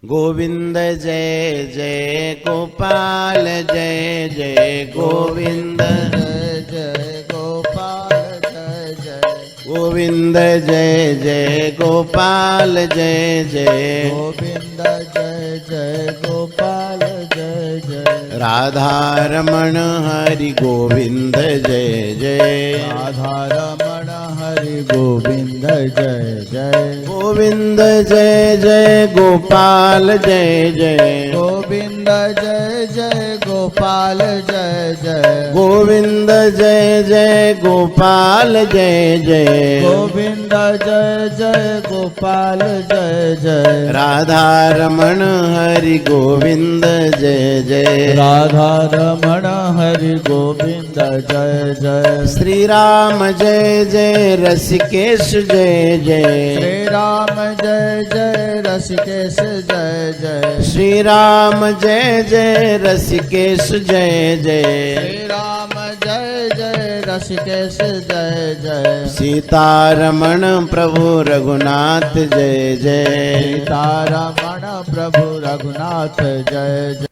गोविंद जय जय गोपाल जय जय गोविंद जय जय गोपाल जय जय गोविंद जय जय गोपाल जय जय गोविंद जय जय गोपाल जय जय राधा रमण हरि गोविंद जय जय राधा रमण हरि गोविंद जय जय गोविंद जय जय गोपाल जय जय गोविंद जय जय गोपाल जय जय गोविंद जय जय गोपाल जय जय गोविंद जय जय गोपाल जय जय राधा रमण हरि गोविंद जय जय राधा रमण हरि गोविंद जय जय श्री राम जय जय रसिकेश जय जय श्री राम जय जय रसिकेश जय जय श्री राम जय जय रसिकेश जय जय श्री राम जय जय रसिकेश जय जय सीतारमण प्रभु रघुनाथ जय जय सीतारमण प्रभु रघुनाथ जय जय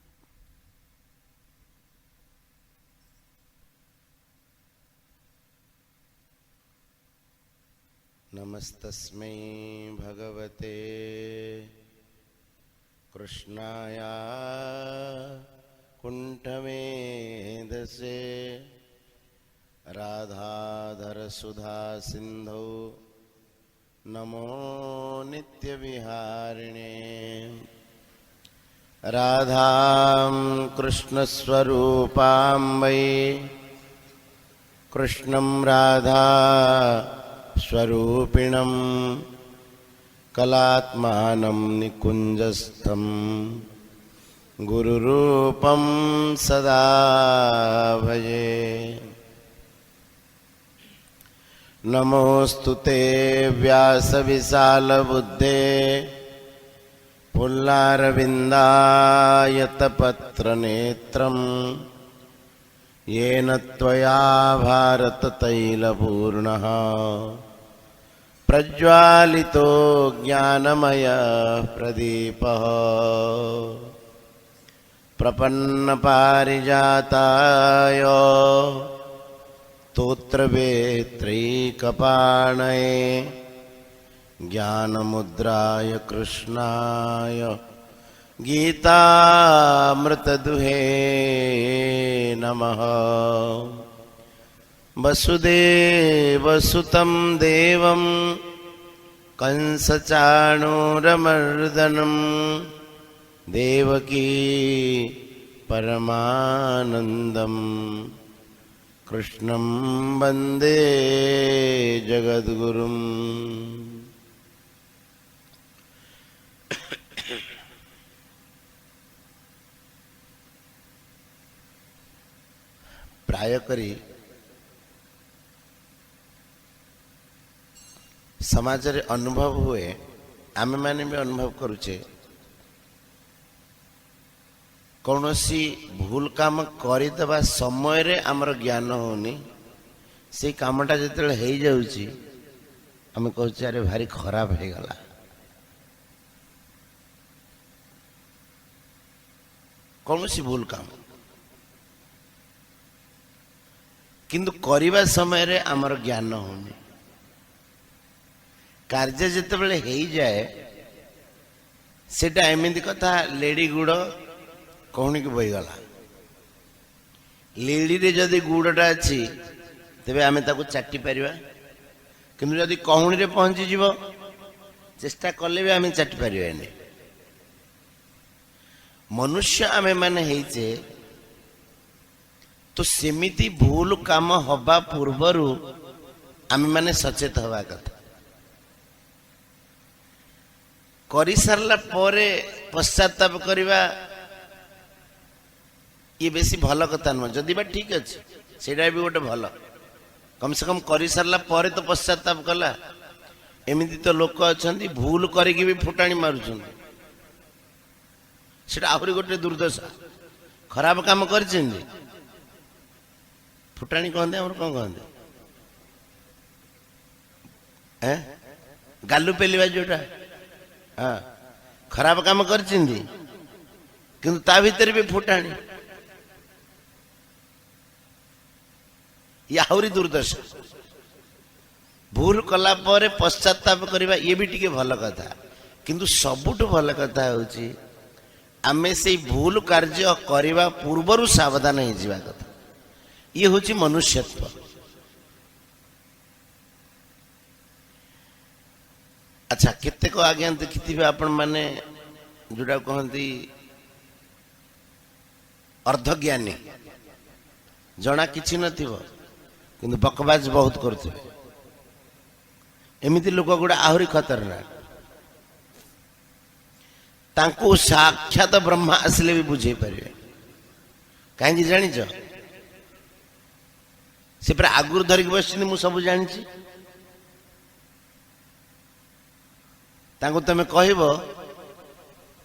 नमस्तस्मै भगवते कृष्णाय कुण्ठमेधसे राधाधर सुधा सिन्धौ नमो नित्यविहारिणे राधां कृष्णस्वरूपां वै कृष्णं राधा स्वरूपिणं कलात्मानं निकुञ्जस्थं गुरुरूपं सदा भजे नमोऽस्तु ते व्यासविशालबुद्धे पुल्लारविन्दायतपत्रनेत्रं येन त्वया भारततैलपूर्णः प्रज्वालितो ज्ञानमयः प्रदीपः प्रपन्नपारिजाताय स्तोत्रवेत्रैकपाणये ज्ञानमुद्राय कृष्णाय गीतामृतदुहे नमः वसुदेवसुतं देवं कंसचाणूरमर्दनं देवकी परमानन्दं कृष्णं वन्दे जगद्गुरुम् प्राय करी समाज रे अनुभव हुए आमे माने भी अनुभव करुचे कौनसी भूल काम करदेवा समय रे आमर ज्ञान होनी से कामटा जिते हो जाऊँगी आम कहे अरे भारी खराब हो गला कौनसी भूल काम किंतु करने समय रे आमर ज्ञान होनी कार्य जिते हो जाए सेटा एमती कथा लेडी गुड़ कौणी की बहीगला लेडी रे जदि गुड़टा अच्छी तेरे आम चाटी पारिबा किंतु जदि कौणी रे पहुंची जीव चेष्टा कले भी आम चाटी पारिबानी मनुष्य आमे माने हेइचे तो सेमिति भूल काम हवा पूर्वरु आमे माने सचेत हवा कथा करि सारला परे पश्चाताप करिबा ये बेसी भल कथा नुह जदि बा ठीक अच्छे सेटा भी गोटे भल कम से कम करि सारला परे तो पश्चाताप कला एमिति तो लोक अछंती भूल करिकि भी फुटाणी मारुछंती सेटा आहुरी गोटे दुर्दशा खराब काम करछंती फुटाणी कहते हमर कौन कहते गालु पेलिबा जोटा हाँ ଖରାପ କାମ କରିଛନ୍ତି, କିନ୍ତୁ ତା ଭିତରେ ବି ଫୁଟାଣି। ଇଏ ଆହୁରି ଦୁର୍ଦ୍ଦଶା। ଭୁଲ କଲା ପରେ ପଶ୍ଚାତାପ କରିବା ଇଏ ବି ଟିକେ ଭଲ କଥା, କିନ୍ତୁ ସବୁଠୁ ଭଲ କଥା ହେଉଛି ଆମେ ସେଇ ଭୁଲ କାର୍ଯ୍ୟ କରିବା ପୂର୍ବରୁ ସାବଧାନ ହେଇଯିବା କଥା। ଇଏ ହେଉଛି ମନୁଷ୍ୟତ୍ୱ। ଆଚ୍ଛା, କେତେକ ଆଜ୍ଞା ଦେଖିଥିବେ ଆପଣ ମାନେ ଯୋଉଟା କହନ୍ତି ଅର୍ଦ୍ଧଜ୍ଞାନୀ, ଜଣା କିଛି ନଥିବ କିନ୍ତୁ ବକବାଜ ବହୁତ କରୁଥିବେ। ଏମିତି ଲୋକ ଗୁଡ଼ା ଆହୁରି ଖତରନାକ। ତାଙ୍କୁ ସାକ୍ଷାତ ବ୍ରହ୍ମା ଆସିଲେ ବି ବୁଝେଇ ପାରିବେ। କାହିଁକି ଜାଣିଛ? ସେ ପୁରା ଆଗରୁ ଧରିକି ବସିଛନ୍ତି, ମୁଁ ସବୁ ଜାଣିଛି। ତାଙ୍କୁ ତମେ କହିବ,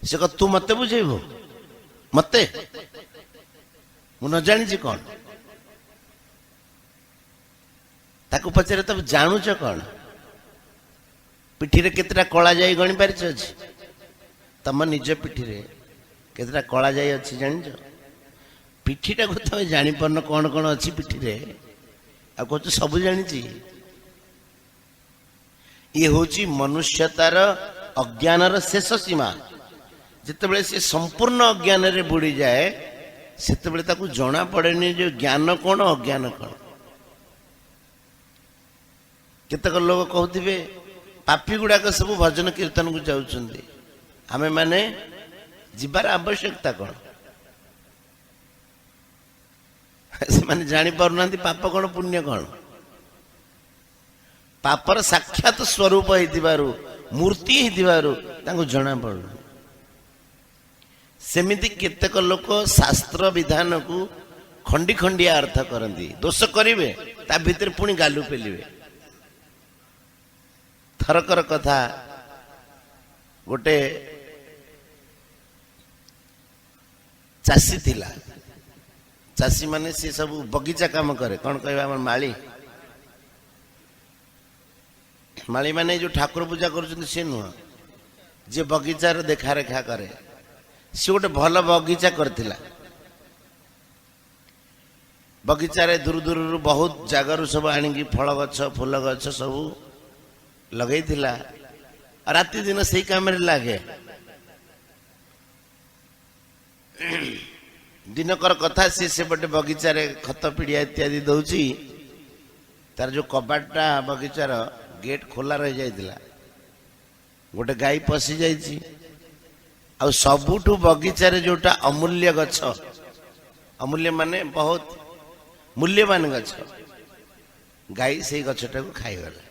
ସେ କହ ତୁ ମତେ ବୁଝେଇବୁ, ମତେ ମୁଁ ନ ଜାଣିଛି କଣ? ତାକୁ ପଚାରେ ତମେ ଜାଣୁଛ କଣ? ପିଠିରେ କେତେଟା କଳା ଯାଇ ଗଣି ପାରିଛ ଅଛି? ତମ ନିଜ ପିଠିରେ କେତେଟା କଳା ଯାଇ ଅଛି ଜାଣିଛ? ପିଠିଟାକୁ ତମେ ଜାଣିପାରୁନ କଣ କଣ ଅଛି ପିଠିରେ, ଆଉ କହୁଛ ସବୁ ଜାଣିଛି। ଇଏ ହଉଛି ମନୁଷ୍ୟତାର ଅଜ୍ଞାନର ଶେଷ ସୀମା। ଯେତେବେଳେ ସେ ସମ୍ପୂର୍ଣ୍ଣ ଅଜ୍ଞାନରେ ବୁଡ଼ିଯାଏ, ସେତେବେଳେ ତାକୁ ଜଣା ପଡ଼େନି ଯେ ଜ୍ଞାନ କଣ ଅଜ୍ଞାନ କଣ। କେତେକ ଲୋକ କହୁଥିବେ ପାପୀ ଗୁଡାକ ସବୁ ଭଜନ କୀର୍ତ୍ତନକୁ ଯାଉଛନ୍ତି, ଆମେ ମାନେ ଯିବାର ଆବଶ୍ୟକତା କଣ? ସେମାନେ ଜାଣିପାରୁନାହାନ୍ତି ପାପ କଣ ପୁଣ୍ୟ କଣ। ପାପର ସାକ୍ଷାତ ସ୍ୱରୂପ ହେଇଥିବାରୁ, ମୂର୍ତ୍ତି ହେଇଥିବାରୁ ତାଙ୍କୁ ଜଣା ପଡୁନି। ସେମିତି କେତେକ ଲୋକ ଶାସ୍ତ୍ର ବିଧାନକୁ ଖଣ୍ଡି ଖଣ୍ଡିଆ ଅର୍ଥ କରନ୍ତି, ଦୋଷ କରିବେ ତା ଭିତରେ ପୁଣି ଗାଲୁ ପେଲିବେ। ଥରକର କଥା, ଗୋଟେ ଚାଷୀ ଥିଲା। ଚାଷୀ ମାନେ ସେ ସବୁ ବଗିଚା କାମ କରେ। କଣ କହିବା, ଆମର ମାଳି ମାଳି ମାନେ ଯୋଉ ଠାକୁର ପୂଜା କରୁଛନ୍ତି ସେ ନୁହଁ, ଯିଏ ବଗିଚାର ଦେଖାରେଖା କରେ। ସେ ଗୋଟେ ଭଲ ବଗିଚା କରିଥିଲା। ବଗିଚାରେ ଦୂର ଦୂରରୁ ବହୁତ ଜାଗାରୁ ସବୁ ଆଣିକି ଫଳ ଗଛ ଫୁଲ ଗଛ ସବୁ ଲଗେଇଥିଲା। ରାତି ଦିନ ସେଇ କାମରେ ଲାଗେ। ଦିନକର କଥା, ସେ ସେପଟେ ବଗିଚାରେ ଖତ ପିଡ଼ିଆ ଇତ୍ୟାଦି ଦଉଛି। ତାର ଯୋଉ କବାଟଟା ବଗିଚାର ଗେଟ୍ ଖୋଲା ରହିଯାଇଥିଲା, ଗୋଟେ ଗାଈ ପଶି ଯାଇଛି। ଆଉ ସବୁଠୁ ବଗିଚାରେ ଯୋଉଟା ଅମୂଲ୍ୟ ଗଛ, ଅମୂଲ୍ୟ ମାନେ ବହୁତ ମୂଲ୍ୟବାନ ଗଛ, ଗାଈ ସେଇ ଗଛଟାକୁ ଖାଇଗଲା।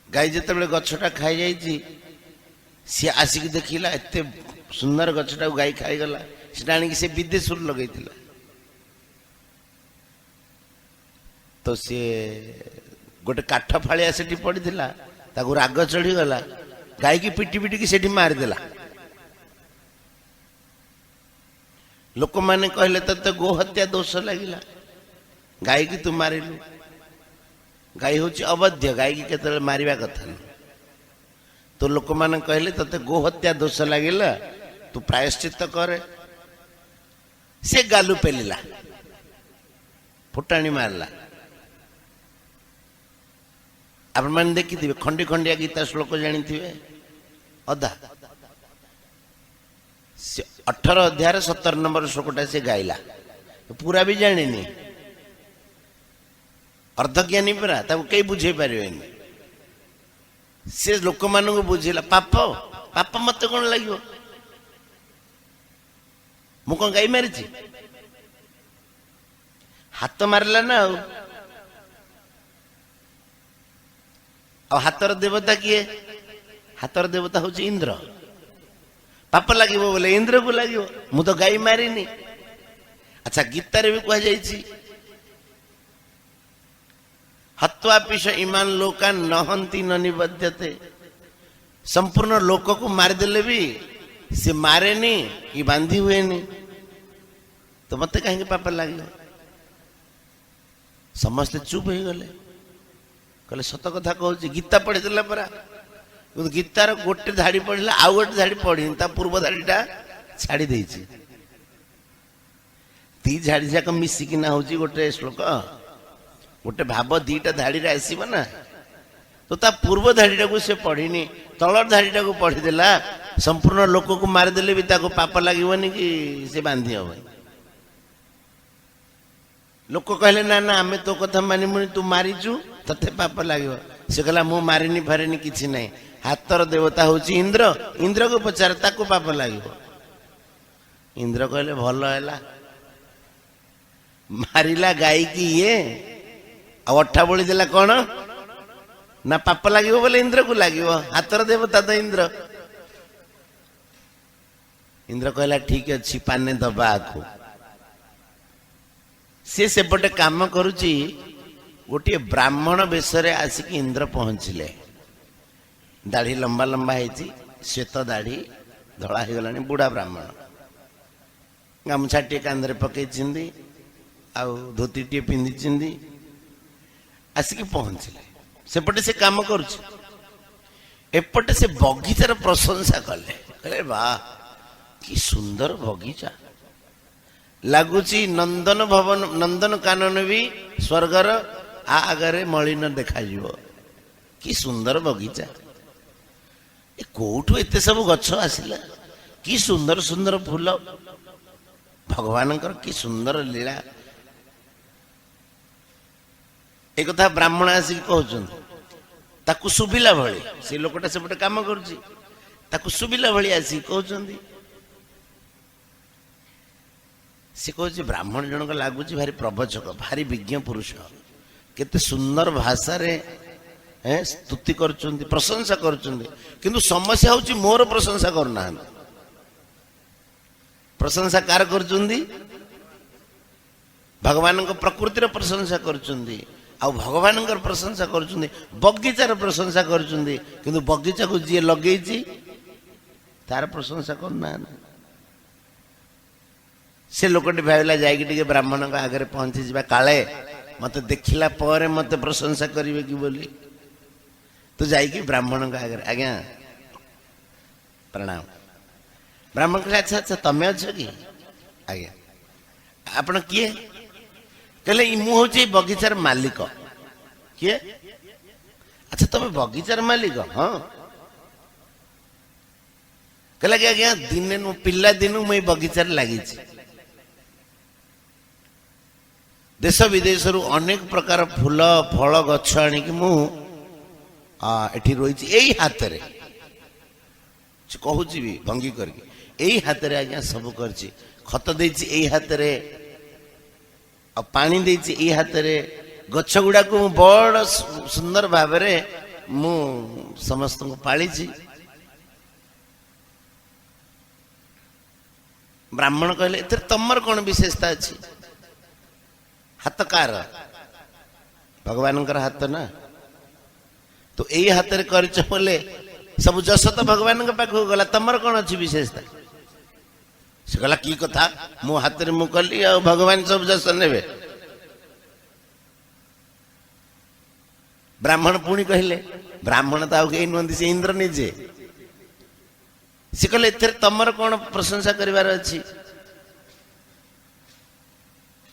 ଗାଈ ଯେତେବେଳେ ଗଛଟା ଖାଇଯାଇଛି, ସିଏ ଆସିକି ଦେଖିଲା ଏତେ ସୁନ୍ଦର ଗଛଟାକୁ ଗାଈ ଖାଇଗଲା। ସେଟା ଆଣିକି ସେ ବିଦେଶରୁ ଲଗେଇଥିଲା। ତ ସିଏ ଗୋଟେ କାଠ ଫାଳିଆ ସେଠି ପଡିଥିଲା, ତାକୁ ରାଗ ଚଢିଗଲା, ଗାଈକି ପିଟି ପିଟିକି ସେଠି ମାରିଦେଲା। ଲୋକମାନେ କହିଲେ ତତେ ଗୋ ହତ୍ୟା ଦୋଷ ଲାଗିଲା, ଗାଈକି ତୁ ମାରିଲୁ। ଗାଈ ହଉଛି ଅବଧ୍ୟ, ଗାଈକି କେତେବେଳେ ମାରିବା କଥା ନୁହେଁ। ତ ଲୋକମାନେ କହିଲେ ତତେ ଗୋ ହତ୍ୟା ଦୋଷ ଲାଗିଲା, ତୁ ପ୍ରାୟଶ୍ଚିତ୍ତ କରେ। ସେ ଗାଲୁ ପେଲିଲା, ଫୁଟାଣି ମାରିଲା। ଆପଣମାନେ ଦେଖିଥିବେ, ଖଣ୍ଡି ଖଣ୍ଡିଆ ଗୀତା ଶ୍ଲୋକ ଜାଣିଥିବେ ଅଧା। ସେ 18 ଅଧ୍ୟାୟରେ 17 ନମ୍ବର ଶ୍ଲୋକଟା ସେ ଗାଇଲା, ପୁରା ବି ଜାଣିନି। ଅର୍ଦ୍ଧଜ୍ଞାନୀ ପରା, ତାକୁ କେହି ବୁଝେଇ ପାରିବେନି। ସେ ଲୋକମାନଙ୍କୁ ବୁଝିଲା, ପାପ ପାପ ମତେ କଣ ଲାଗିବ, ମୁଁ କଣ ଗାଈ ମାରିଛି? ହାତ ମାରିଲା ନା। ଆଉ ହାତର ଦେବତା କିଏ? ହାତର ଦେବତା ହଉଛି ଇନ୍ଦ୍ର। ପାପ ଲାଗିବ ବୋଲେ ଇନ୍ଦ୍ରକୁ ଲାଗିବ, ମୁଁ ତ ଗାଈ ମାରିନି। ଆଚ୍ଛା, ଗୀତାରେ ବି କୁହାଯାଇଛି, ହତ୍ୱା ପିଶ ଇମାନ ଲୋକା ନହନ୍ତି ନ ନିବଧ୍ୟତେ। ସମ୍ପୂର୍ଣ୍ଣ ଲୋକକୁ ମାରିଦେଲେ ବି ସେ ମାରେନି କି ବାନ୍ଧି ହୁଏନି, ତ ମତେ କାହିଁକି ପାପ ଲାଗିବ? ସମସ୍ତେ ଚୁପ୍ ହେଇଗଲେ, କହିଲେ ସତ କଥା କହୁଛି, ଗୀତା ପଢିଦେଲା ପରା। କିନ୍ତୁ ଗୀତାର ଗୋଟେ ଧାଡ଼ି ପଢିଲା ଆଉ ଗୋଟେ ଧାଡ଼ି ପଢିନି, ତା ପୂର୍ବ ଧାଡ଼ିଟା ଛାଡ଼ି ଦେଇଛି। ଦି ଧାଡ଼ି ଯାକ ମିଶିକିନା ହଉଛି ଗୋଟେ ଶ୍ଲୋକ। ଗୋଟେ ଭାବ ଦିଟା ଧାଡ଼ିରେ ଆସିବ ନା, ତ ତା ପୂର୍ବ ଧାଡ଼ିଟାକୁ ସେ ପଢିନି, ତଳ ଧାଡ଼ିଟାକୁ ପଢିଦେଲା। ସମ୍ପୂର୍ଣ୍ଣ ଲୋକକୁ ମାରିଦେଲେ ବି ତାକୁ ପାପ ଲାଗିବନି କି ସେ ବାନ୍ଧି ହବନି। ଲୋକ କହିଲେ ନା ନା ଆମେ ତୋ କଥା ମାନିବୁନି, ତୁ ମାରିଛୁ ତତେ ପାପ ଲାଗିବ। ସେ କହିଲା ମୁଁ ମାରିନି ଫାରିନି କିଛି ନାହିଁ, ହାତର ଦେବତା ହଉଛି ଇନ୍ଦ୍ର, ଇନ୍ଦ୍ରକୁ ପଚାରେ ତାକୁ ପାପ ଲାଗିବ। ଇନ୍ଦ୍ର କହିଲେ ଭଲ ହେଲା, ମାରିଲା ଗାଈକି ଇଏ ଆଉ ଅଠା ବଳି ଦେଲା କଣ ନା ପାପ ଲାଗିବ ବୋଲେ ଇନ୍ଦ୍ରକୁ ଲାଗିବ, ହାତର ଦେବତା ତ ଇନ୍ଦ୍ର। ଇନ୍ଦ୍ର କହିଲା ଠିକ ଅଛି ପାନେ ଦବା ଆକୁ। ସେ ସେପଟେ କାମ କରୁଛି, ଗୋଟିଏ ବ୍ରାହ୍ମଣ ବେଶରେ ଆସିକି ଇନ୍ଦ୍ର ପହଞ୍ଚିଲେ। ଦାଢି ଲମ୍ବା ଲମ୍ବା ହେଇଛି, ଶ୍ଵେତ ଦାଢି, ଧଳା ହେଇଗଲାଣି, ବୁଢା ବ୍ରାହ୍ମଣ। ଗାମୁଛା ଟିଏ କାନ୍ଧରେ ପକେଇଛନ୍ତି, ଆଉ ଧୋତିଟିଏ ପିନ୍ଧିଛନ୍ତି। ଆସିକି ପହଞ୍ଚିଲେ, ସେପଟେ ସେ କାମ କରୁଛି, ଏପଟେ ସେ ବଗିଚାର ପ୍ରଶଂସା କଲେ। କହିଲେ ବାଃ କି ସୁନ୍ଦର ବଗିଚା ଲାଗୁଛି, ନନ୍ଦନ ଭବନ ନନ୍ଦନ କାନନ ବି ସ୍ୱର୍ଗର ଆଗରେ ମଳିନ ଦେଖାଯିବ। କି ସୁନ୍ଦର ବଗିଚା, ଏ କୋଉଠୁ ଏତେ ସବୁ ଗଛ ଆସିଲା, କି ସୁନ୍ଦର ସୁନ୍ଦର ଫୁଲ, ଭଗବାନଙ୍କର କି ସୁନ୍ଦର ଲୀଳା। ଏ କଥା ବ୍ରାହ୍ମଣ ଆସିକି କହୁଛନ୍ତି, ତାକୁ ଶୁଭିଲା ଭଳି, ସେ ଲୋକଟା ସେପଟେ କାମ କରୁଛି, ତାକୁ ଶୁଭିଲା ଭଳି ଆସିକି କହୁଛନ୍ତି। ସେ କହୁଛି ବ୍ରାହ୍ମଣ ଜଣକ ଲାଗୁଛି ଭାରି ପ୍ରବଚକ, ଭାରି ବିଜ୍ଞ ପୁରୁଷ, କେତେ ସୁନ୍ଦର ଭାଷାରେ ସ୍ତୁତି କରୁଛନ୍ତି, ପ୍ରଶଂସା କରୁଛନ୍ତି। କିନ୍ତୁ ସମସ୍ୟା ହଉଛି ମୋର ପ୍ରଶଂସା କରୁନାହାନ୍ତି। ପ୍ରଶଂସା କାହାର କରୁଛନ୍ତି? ଭଗବାନଙ୍କ ପ୍ରକୃତିର ପ୍ରଶଂସା କରୁଛନ୍ତି, ଆଉ ଭଗବାନଙ୍କର ପ୍ରଶଂସା କରୁଛନ୍ତି, ବଗିଚାର ପ୍ରଶଂସା କରୁଛନ୍ତି, କିନ୍ତୁ ବଗିଚାକୁ ଯିଏ ଲଗେଇଛି ତାର ପ୍ରଶଂସା କରୁନାହାନ୍ତି। ସେ ଲୋକଟି ଭାବିଲା ଯାଇକି ଟିକେ ବ୍ରାହ୍ମଣଙ୍କ ଆଗରେ ପହଞ୍ଚିଯିବା, କାଳେ ମତେ ଦେଖିଲା ପରେ ମତେ ପ୍ରଶଂସା କରିବେ କି ବୋଲି। ତୁ ଯାଇକି ବ୍ରାହ୍ମଣଙ୍କ ଆଗରେ, ଆଜ୍ଞା ପ୍ରଣାମ। ବ୍ରାହ୍ମଣ କହିଲେ ଆଚ୍ଛା ଆଚ୍ଛା ତମେ ଅଛ କି? ଆଜ୍ଞା। ଆପଣ କିଏ? କହିଲେ ମୁଁ ହଉଛି ଏଇ ବଗିଚାର ମାଲିକ। କିଏ? ଆଚ୍ଛା ତମେ ବଗିଚାର ମାଲିକ? ହଁ। କହିଲେ ଆଜ୍ଞା ଦିନେ ପିଲା ଦିନୁ ମୁଁ ଏଇ ବଗିଚାରେ ଲାଗିଛି, ଦେଶ ବିଦେଶରୁ ଅନେକ ପ୍ରକାର ଫୁଲ ଫଳ ଗଛ ଆଣିକି ମୁଁ ଏଠି ରହିଛି ଏଇ ହାତରେ। ସେ କହୁଛି ବି ଭଙ୍ଗୀ କରିକି, ଏଇ ହାତରେ ଆଜ୍ଞା ସବୁ କରିଛି, ଖତ ଦେଇଛି ଏଇ ହାତରେ, ଆଉ ପାଣି ଦେଇଛି ଏଇ ହାତରେ, ଗଛ ଗୁଡାକୁ ମୁଁ ବଡ ସୁନ୍ଦର ଭାବରେ ମୁଁ ସମସ୍ତଙ୍କୁ ପାଳିଛି। ବ୍ରାହ୍ମଣ କହିଲେ ଏଥିରେ ତମର କଣ ବିଶେଷତା ଅଛି? ହାତ କାର? ଭଗବାନଙ୍କର ହାତ ନା, ତ ଏଇ ହାତରେ କରିଛ ବୋଲେ ସବୁ ଯଶ ତ ଭଗବାନଙ୍କ ପାଖକୁ ଗଲା, ତମର କଣ ଅଛି ବିଶେଷତା? ସେ କହିଲା କି କଥା, ମୋ ହାତରେ ମୁଁ କଲି ଆଉ ଭଗବାନ ସବୁ ଯଶ ନେବେ? ବ୍ରାହ୍ମଣ ପୁଣି କହିଲେ, ବ୍ରାହ୍ମଣ ତ ଆଉ କେହି ନୁହନ୍ତି, ସେ ଇନ୍ଦ୍ର ନିଜେ। ସେ କହିଲେ ଏଥିରେ ତମର କଣ ପ୍ରଶଂସା କରିବାର ଅଛି?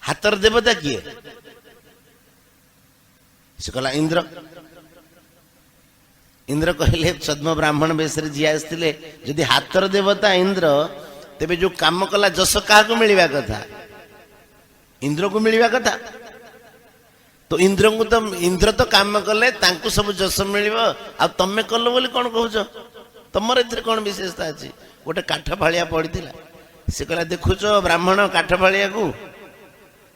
ହାତର ଦେବତା କିଏ? ସେ କହିଲା ଇନ୍ଦ୍ର। ଇନ୍ଦ୍ର କହିଲେ ଛଦ୍ମ ବ୍ରାହ୍ମଣ ବେଶରେ ଯିଏ ଆସିଥିଲେ, ଯଦି ହାତର ଦେବତା ଇନ୍ଦ୍ର, ତେବେ ଯୋଉ କାମ କଲା ଯଶ କାହାକୁ ମିଳିବା କଥା? ଇନ୍ଦ୍ରକୁ ମିଳିବା କଥା। ତ ଇନ୍ଦ୍ରଙ୍କୁ ତ ଇନ୍ଦ୍ର ତ କାମ କଲେ, ତାଙ୍କୁ ସବୁ ଯଶ ମିଳିବ, ଆଉ ତମେ କଲ ବୋଲି କଣ କହୁଛ? ତମର ଏଥିରେ କଣ ବିଶେଷତା ଅଛି? ଗୋଟେ କାଠ ଫାଳିଆ ପଡିଥିଲା, ସେ କହିଲା ଦେଖୁଛ ବ୍ରାହ୍ମଣ କାଠ ଫାଳିଆକୁ,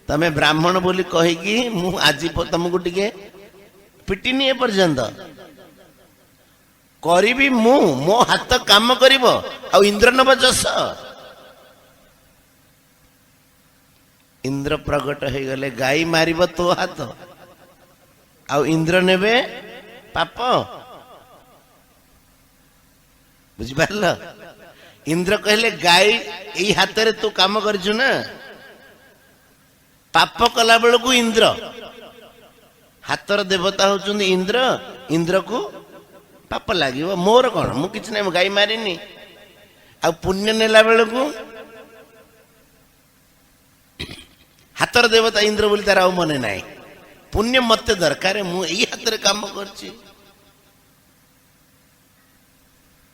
ତମେ ବ୍ରାହ୍ମଣ ବୋଲି କହିକି ମୁଁ ଆଜି ତମକୁ ଟିକେ ପିଟିନି, ଏ ପର୍ଯ୍ୟନ୍ତ କରିବି ମୁଁ, ମୋ ହାତ କାମ କରିବ, ଆଉ ଇନ୍ଦ୍ର ନବ ଯଶ। ଇନ୍ଦ୍ର ପ୍ରଗଟ ହେଇଗଲେ, ଗାଈ ମାରିବ ତୋ ହାତ, ଆଉ ଇନ୍ଦ୍ର ନେବେ ପାପ। ବୁଝିପାରିଲ? ଇନ୍ଦ୍ର କହିଲେ ଗାଈ ଏଇ ହାତରେ ତୁ କାମ କରିଛୁ ନା, ପାପ କଲା ବେଳକୁ ଇନ୍ଦ୍ର, ହାତର ଦେବତା ହଉଛନ୍ତି ଇନ୍ଦ୍ର, ଇନ୍ଦ୍ରକୁ पाप लगे मोर कौन मु किछ नहीं गाई मारिनी आ पुण्य नेला बेलू हाथर देवता इंद्र बोली तार मन ना पुण्य मत दरकार मु हाथ रे काम करछि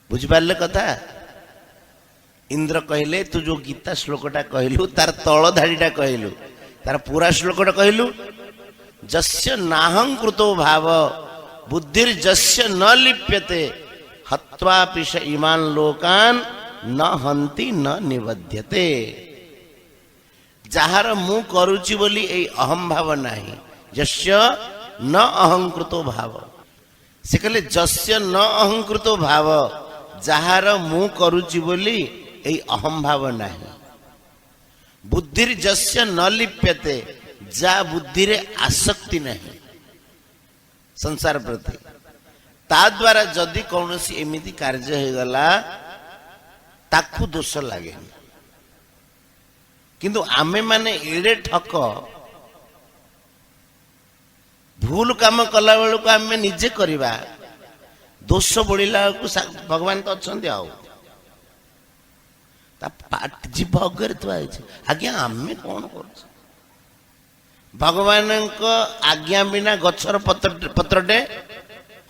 बुझिपारे कथा इंद्र कहले तू जो गीता श्लोकटा कहलु तार तल धाड़ीटा कहलु तार पूरा श्लोकटा कहलु जस्य नाहंकृतो भाव बुद्धिर्जस्य न लिप्यते हत्वा पिश इमान लोकान न हंति न निबध्यते जहार मु करुची बोली ए अहम भाव नाही जस्य न अहंकृतो भाव से कहले जस्य न अहंकृतो भाव जहार मु करुची बोली ए अहम भाव नाही बुद्धिर्जस्य न लिप्यते जा बुद्धि रे आसक्ति नहीं संसार प्रति ता द्वारा जदि कौनसी एमिति कार्य हो गला ताकू दोष लगे किंतु आमे माने एड़े ठक भूल काम कला बेलू को आमे निजे करवा दोष बढ़ला भगवान तो अच्छा जीभ अगर आज्ञा आमे कौन कर भगवान आज्ञा बिना गछर पत्रटे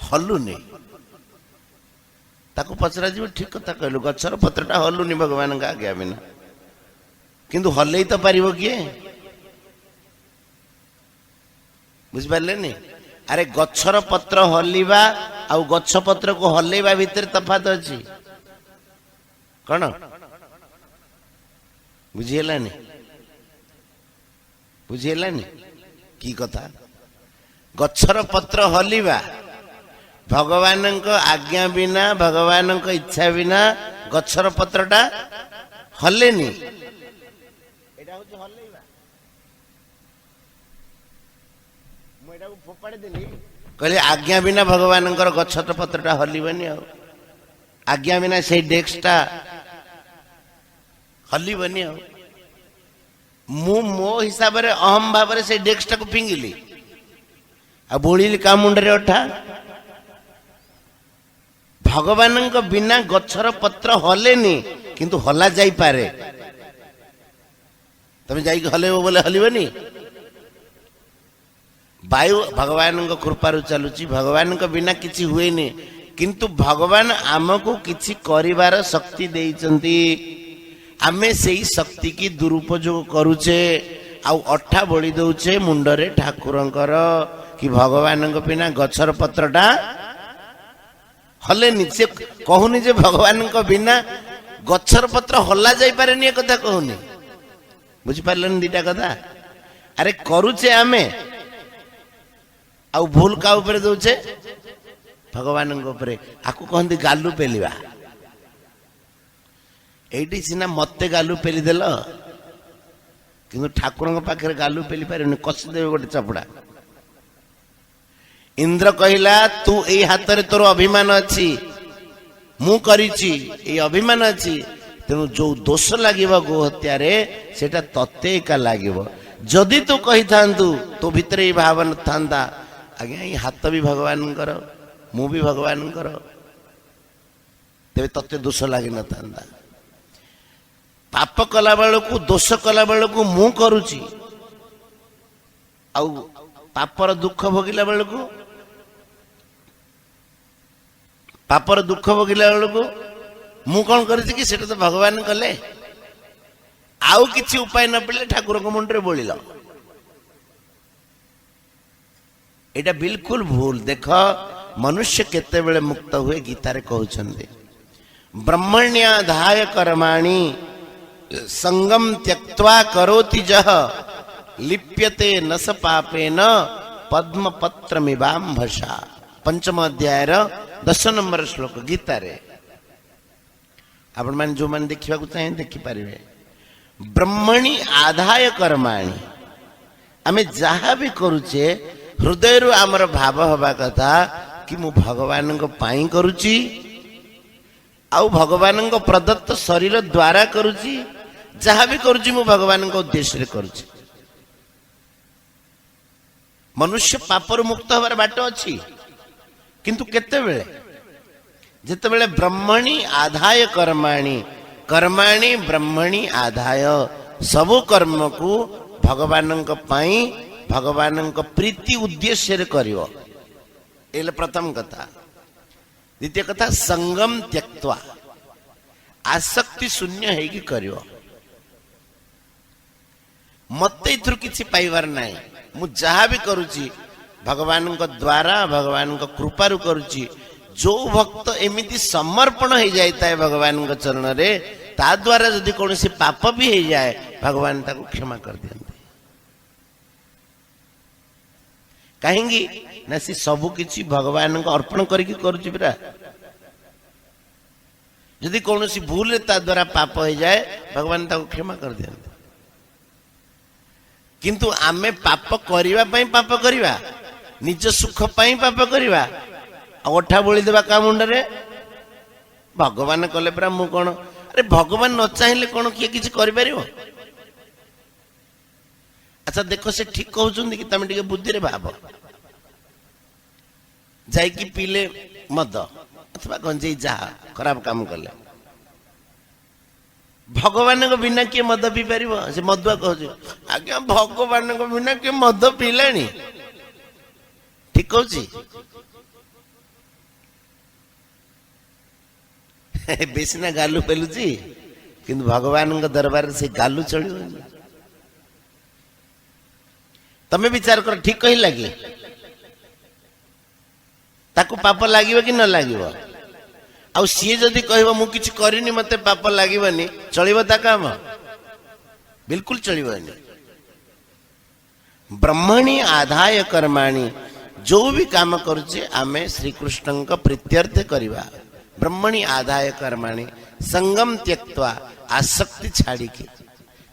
हलुनी ताको पचरा जी ठीक कथा कहलु गछर पत्रटा हलुनी भगवान का आज्ञा बिना किंतु हल्ले तो पारिबो किए बुझ पारले नी अरे गछर पत्र हलिबा आ गछ पत्र को हलेबा भितर तफात अछि कोन बुझिलानी बुझेलानी की कथा गछर पत्र हलिबा भगवान आज्ञा बिना भगवान इच्छा बिना गछर पत्रटा हलेनी कहले आज्ञा बिना भगवान गछर पत्रटा हलिबनी आज्ञा बिना से डेस्कटा हलिबनी मु मो हिसाब रे अहम भाव से डेस्कटा को फिंगिली आ बोलिली का मुंडरे अठा भगवान बिना गछर पत्र हलेनी किंतु हला जाई पारे तमे जाई हलेबो बोले हलिबनी वायु भगवान कृपारु चलुची भगवान बिना किछि हुएनी किंतु भगवान आमको किछि करिवार शक्ति देइचंती आमे सेई शक्ति की दुरुपयोग करूचे आउ अठा बोली दउचे मुंडरे ठाकुरंकर कि भगवान बिना गछर पत्रटा हलेनी से कहूनी जे भगवान बिना गछर पत्र हल्ला जाई पारेनी कथा कहूनी बुझी पारलन दीटा कथा अरे करूचे आमे आउ भूल का ऊपर दउचे भगवान ऊपर आकु कहंती गालू पेलिबा एटी सीना मते गालू पेली देल किंतु ठाकुर पाखे गालू पेली पारे कषिदेव गोटे चपड़ा इंद्र कहला तू ए हाथ रे तोर अभिमान अच्छी मु करिछि ए अभिमान अच्छी तेणु जो दोष लागिब गो हत्या रे सेटा तते एका लागिब जदि तू कही थांतु तो भितर ए भाव न थांता आज्ञा ये हाथ भी भगवान मु भी भगवान तेरे तत्व दोष लगी न था पाप कला बेलू दोष कला बेलू मु करुची आउ पापर दुख भोगिला बेलू पापर दुख भोगिला बेलू मु कौन करी कि सेटा तो भगवान कले आउ किछि उपाय न पड़े ठाकुर को मुंडरे बोलिल एटा बिल्कुल भूल देख मनुष्य केते बेले मुक्त हुए गीतारे कहउछन्ते ब्रह्मण्याधाय कर्माणि संगम त्यक्त्वा करोति जह लिप्यते न स पापेन पद्मपत्रमिवाम्भसा पंचम अध्याय 10 नंबर श्लोक गीतारे आपण मान जो मान देखिबा को चाहे देखि परिबे ब्रह्मणि आधाय कर्माणि आमे जहा भी करूचे हृदय रु आमर भाव हवा कथा कि मु भगवान को पाई करुची आउ भगवान को प्रदत्त शरीर द्वारा करुची जहाँ भी करुची मु भगवान को उद्देश्य रे करुची मनुष्य पापर मुक्त हबार बाट अछि किंतु केते बेले जितेबले ब्रह्मणि आधाय कर्माणि कर्माणि ब्रह्मणि आधाय सबु कर्म को भगवान भगवान प्रीति उद्देश्य करियो। एले प्रथम कथा। द्वितीय कथा संगम त्यक्त्वा आसक्ति शून्य है कि करियो। मत इथुर किछि पाइबार नाही, मु जहा भी करूची भगवान को द्वारा भगवान को कृपारु करूची। जो भक्त एमिति समर्पण हो जाता है भगवान के चरण रे, ता द्वारा यदि कौन पाप भी हो जाए भगवान ताको क्षमा कर दियंते। कहीं ना सी सबु किछि भगवान को अर्पण करके करूची परा। यदि कौन भूल रे ता द्वारा पाप हो जाए भगवान ताको क्षमा कर दियंते। किंतु आमे पाप करिवा पई पाप करिवा, निज सुख पई पाप करिवा, अठा बोली देवा का मुंडरे भगवान कले परा मु कौन। अरे भगवान न चाहिए कौन किए किसी कर पारिबो। अच्छा देखो से ठीक कहउछुंदी कि तमे टिके बुद्धि रे भाव। जाई कि पीले मद अथवा गंजेई जा खराब काम कले भगवान को बिना किए मद पी पारिबो। से मदुआ कहउछ आज्ञा भगवान को बिना किए मद पीलानी। ठीक कहउची बेसिना गालू पेलुची किंतु भगवान के दरबार से गालू चढ़ियो। तमे विचार कर ठीक कही लगे ताकू पाप लागिव कि न लागिव। आउ सी जदि कहबो मु किछ करिनी मते पाप लागिवनी चलिव ता काम बिल्कुल चलिवनी। ब्रह्मणि आधाय कर्माणि जो भी काम करूचे आमे श्री कृष्ण का प्रीत्यर्थ करिवा। ब्रह्मणि आधाय कर्माणि संगम त्यक्त्वा आसक्ति छाड़ी के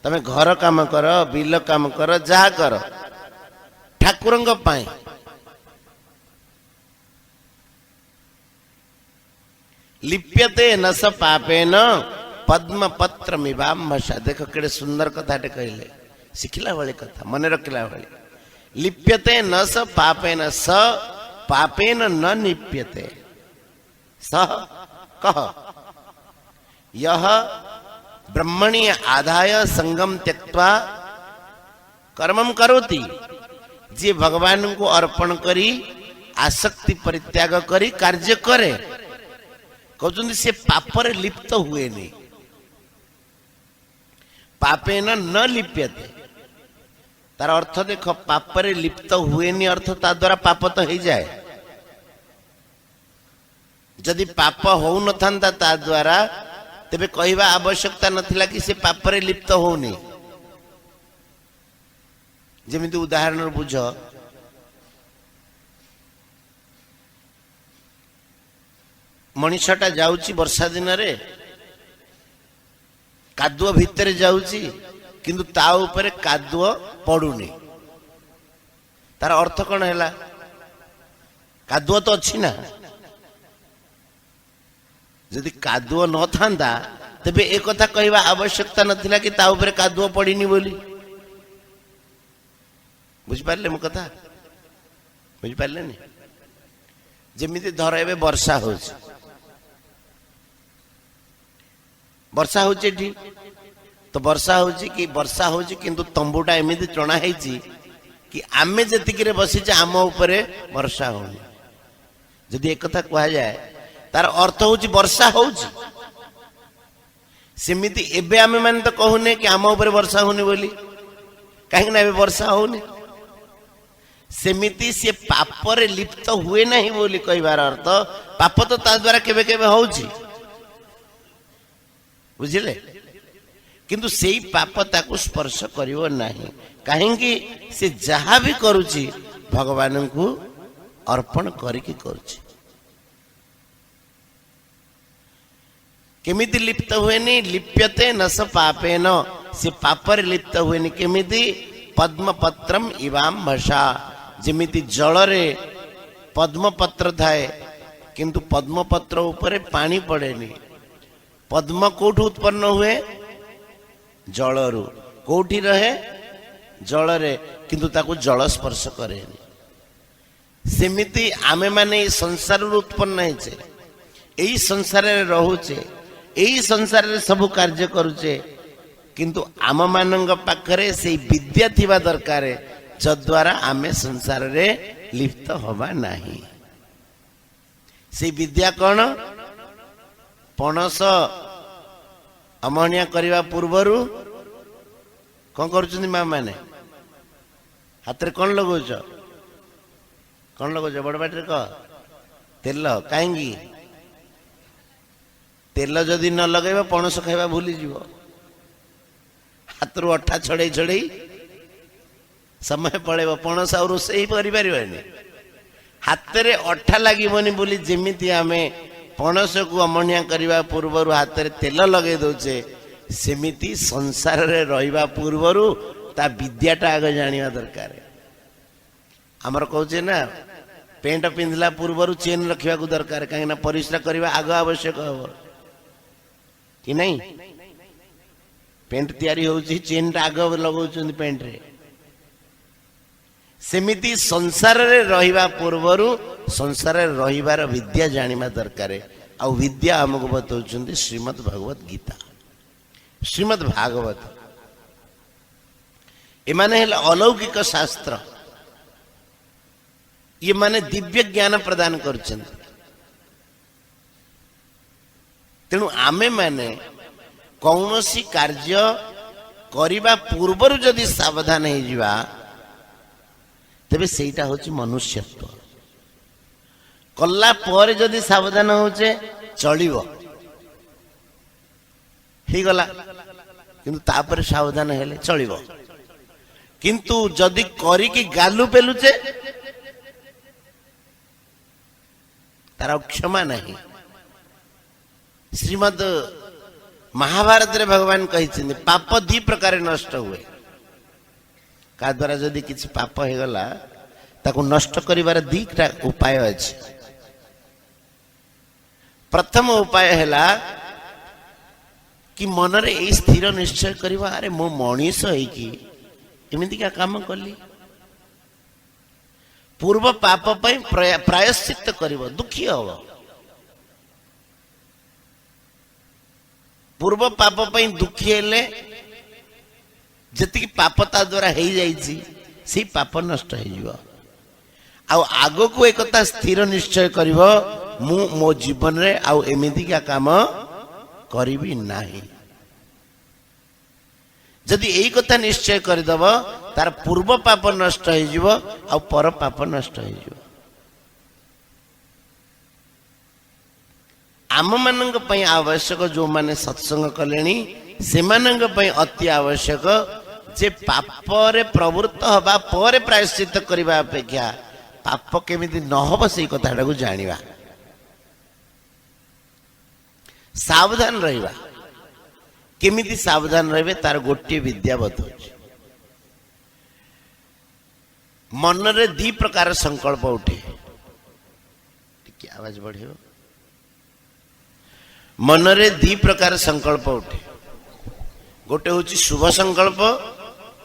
तमे घर काम कर बिल काम कर जहा कर ठाकुरंग पाए। लिप्यते न स पापेन पद्म पत्र मिवाम्भसा। देखो केड़े सुंदर कथाटे कहले, शिखिला वाली कथा मन रखिला वाली। लिप्यते न स पापेन स पापेन न निप्यते। सह कह यह ब्रह्मणि आधाय संगम त्यक्त्वा कर्मम करोति। जे भगवान को अर्पण करी आसक्ति परित्याग करी कार्य करे कहते से पापरे लिप्त हुए नहीं। पापेन न लिप्यते तार अर्थ देख पापरे लिप्त हुए नहीं अर्थ ता द्वारा पाप तो हो जाए। जदि पाप हो न था ता द्वारा तेबे कहवा आवश्यकता नथिला कि से पापरे लिप्त होनी। जेमिति उदाहरण बुझ मनीषटा जाउची वर्षा दिन रे कादुआ भितर जाउची किंतु ता ऊपर कादुआ पड़ुनी। तार अर्थ कौन है? कादुआ तो अच्छी ना। यदि कादुआ न था तेबे एक कथा कहवा आवश्यकता नथिला कि ता ऊपर कादुआ पड़िनी बोली। बुझिपारे मो कथा? बुझिपारे नी? जेमिति धर एबे वर्षा होची, वर्षा होची ठीक तो वर्षा होची कि वर्षा होची किंतु तंबूटा एमिति चणा हेची कि आमे जतिकी रे बसीचे आम उपरे वर्षा होनी। जदि एक कथा कहा जाए तार अर्थ होची वर्षा होची। सेमिति एबे आमे माने तो कहूने कि आम उपरे वर्षा होनी बोली, कहीं ना एबे वर्षा होनी। सेमिति से पापरे लिप्त हुए नहीं बोली कहबार अर्थ पाप तो ता द्वारा केबे केबे होची, बुझिले? किंतु सेई पाप ताकू स्पर्श करिवो नहीं। काहेकि से जहा भी करूची भगवान को अर्पण करिके करूची। केमिति लिप्त हुए नहीं? लिप्यते न स पापेन, से पापर लिप्त हुए नहीं। केमिति? पद्म पत्रम इवाम्भसा। जेमिति जल रे पद्म पत्र थाए किंतु पद्म पत्र ऊपर पानी पड़ेनी। पद्म कोठु उत्पन्न हुए? जलरू। कोठी रहे? जल रे, किंतु ताकू जल स्पर्श करे। सेमिति आमे माने संसार उत्पन्न हेचे एई संसार रे रहुचे एई संसार रे सब कार्य करूचे किंतु आम मानंग पाखरे से विद्या थिबा दरकार जद्वारा आमे संसार रे लिप्त होबा नाही। से विद्या कौन पणस अमहनिया करने पूर्वर कौन कर माँ मैंने हाथ में कौन लगौच बड़ बाटे कह तेल कहीं तेल जदि न लगे पणस खाइबा भूली जीव हाथ रू अठा छड़े छड़े समय पड़ेब पणस आ रोषे करें हाथ में अठा लगे बोली जमीती आमे पणस को अमनिया करने पूर्वर हाथ में तेल लगे दौचे सेमिति संसार रे रहिबा पूर्वर ता विद्याटा आगे जानिबा दरकार। आमर कहचे ना पेंट पिंधला पूर्वर चेन रखा दरकार कहीं परिश्रा करने आग आवश्यक हम कि नहीं पेंट तैयारी होची चेन टा आग लगाउछन पेंट रे सेमिति संसार रे रहिबा पूर्वर संसार रे रहिबार विद्या जानिबा दरकार। आ विद्या हमको बताउछन श्रीमद् भगवत गीता श्रीमद् भागवत ए माने अलौकिक शास्त्र ये माने दिव्य ज्ञान प्रदान करछन। तेणु आमे माने कौनसी कार्य करिबा पूर्वर जदि सावधान हो जिबा तेबे सेटा होची मनुष्यत्व कल्ला पर जदि सावधान होचे चलिबो ही गला किंतु तापर सावधान हेले चलिबो किंतु जदि करी की गालू पेलुचे तार क्षमा नहीं। श्रीमद् महाभारत रे भगवान कही पाप दी प्रकार नष्ट हुए का द्वारा जदि किसी पाप हो गला ताको नष्ट करिवार दीटा उपाय अछि। प्रथम उपाय हैला कि मन रे ए स्थिर निश्चय करिवा अरे मो मनीष है कि एमिति का काम कली पूर्व पाप पई प्रायश्चित करिवो दुखी हो पूर्व पाप पई दुखी हेले जति पाप ता द्वारा हो जाइछि से पाप नष्ट हो जिवो। आ आगो को एक कथा स्थिर निश्चय करिवो मु मो जीवन रे आ एमिति का काम करिबी नाही। जदि यही कथा निश्चय करदेव तार पूर्व पाप नष्ट हो आ पर पाप नष्ट हो आम मानक पई आवश्यक जो माने सत्संग कलेनी से मानक पई अति आवश्यक जे पाप रे प्रवृत्त हवा पर प्रायश्चित करबा अपेक्षा पाप केमिति न हो से कथाटा को जानिबा सावधान रहिबा केमिति सावधान रहे तार गोटे विद्या बताऊँ मन रे दी प्रकार संकल्प उठे टिके आवाज बढ़े मन रे दी प्रकार संकल्प उठे गोटे होची शुभ संकल्प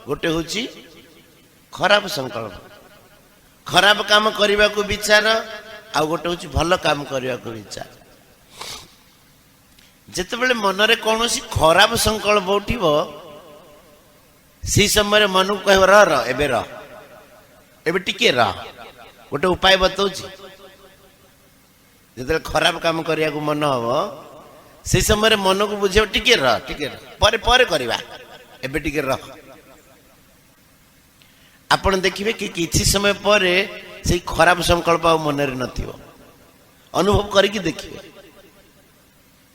गोटे होची खराब संकल्प खराब काम करने को विचार आ गोटे होची भल काम करने को विचार। जितेबले मन रे कौन सी खराब संकल्प उठिब से समय मन को कह एबे टिके गोटे उपाय बताऊँ जिते खराब काम करने को मन हम से समय मन को बुझे टिके पर करवा एबे टिके आपण देखिए कि किछि समय पर से खराब संकल्प आ मन रे नथिबो अनुभव करके देखिए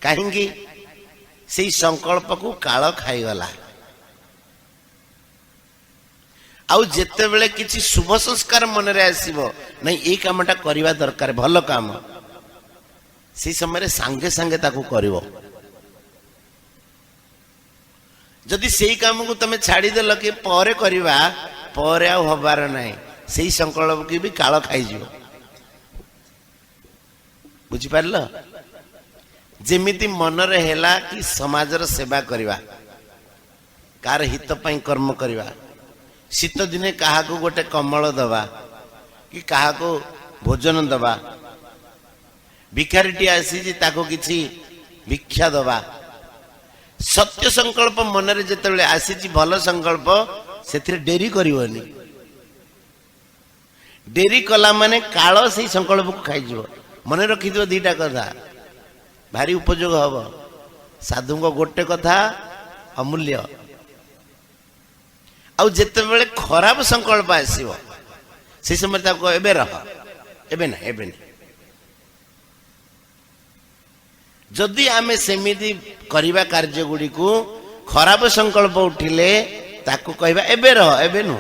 कहीं से संकल्प को काल खाईगला आउ जेते बेले किछि शुभ संस्कार मन रे आसीबो नहीं ए कामटा करबा दरकार भलो काम से समय सांगे सांगे ताकू करिवो जदि सेही काम को तमे छाड़ी देल कि परे करबा परे आ हबार नाही सेही संकल्प की भी काल खाई जिवो बुझी पारलो जेमिति मन रे हेला कि समाजर सेवा करवा कार हित पई कर्म करवा शीत दिने कहा को गोटे कमल दबा कि कहा को भोजन दबा भिखारीटी आसी ताको किछि भिक्षा दबा सत्य संकल्प मन रे जेतेबेले आसी भल संकल्प से डेरी करिवनी डेरी कला माने काल से संकल्प को खाई मन रखी दीटा कथा भारी उपयोग हम साधु को गोटे कथा अमूल्य आउ जेतेबेले खराब संकल्प आसीबो से समय ताको एबे रह एबे ना जदि आमे सेमिति करिबा कार्य गुडी को खराब संकल्प उठिले ताको कहबा एबे रह एबे नु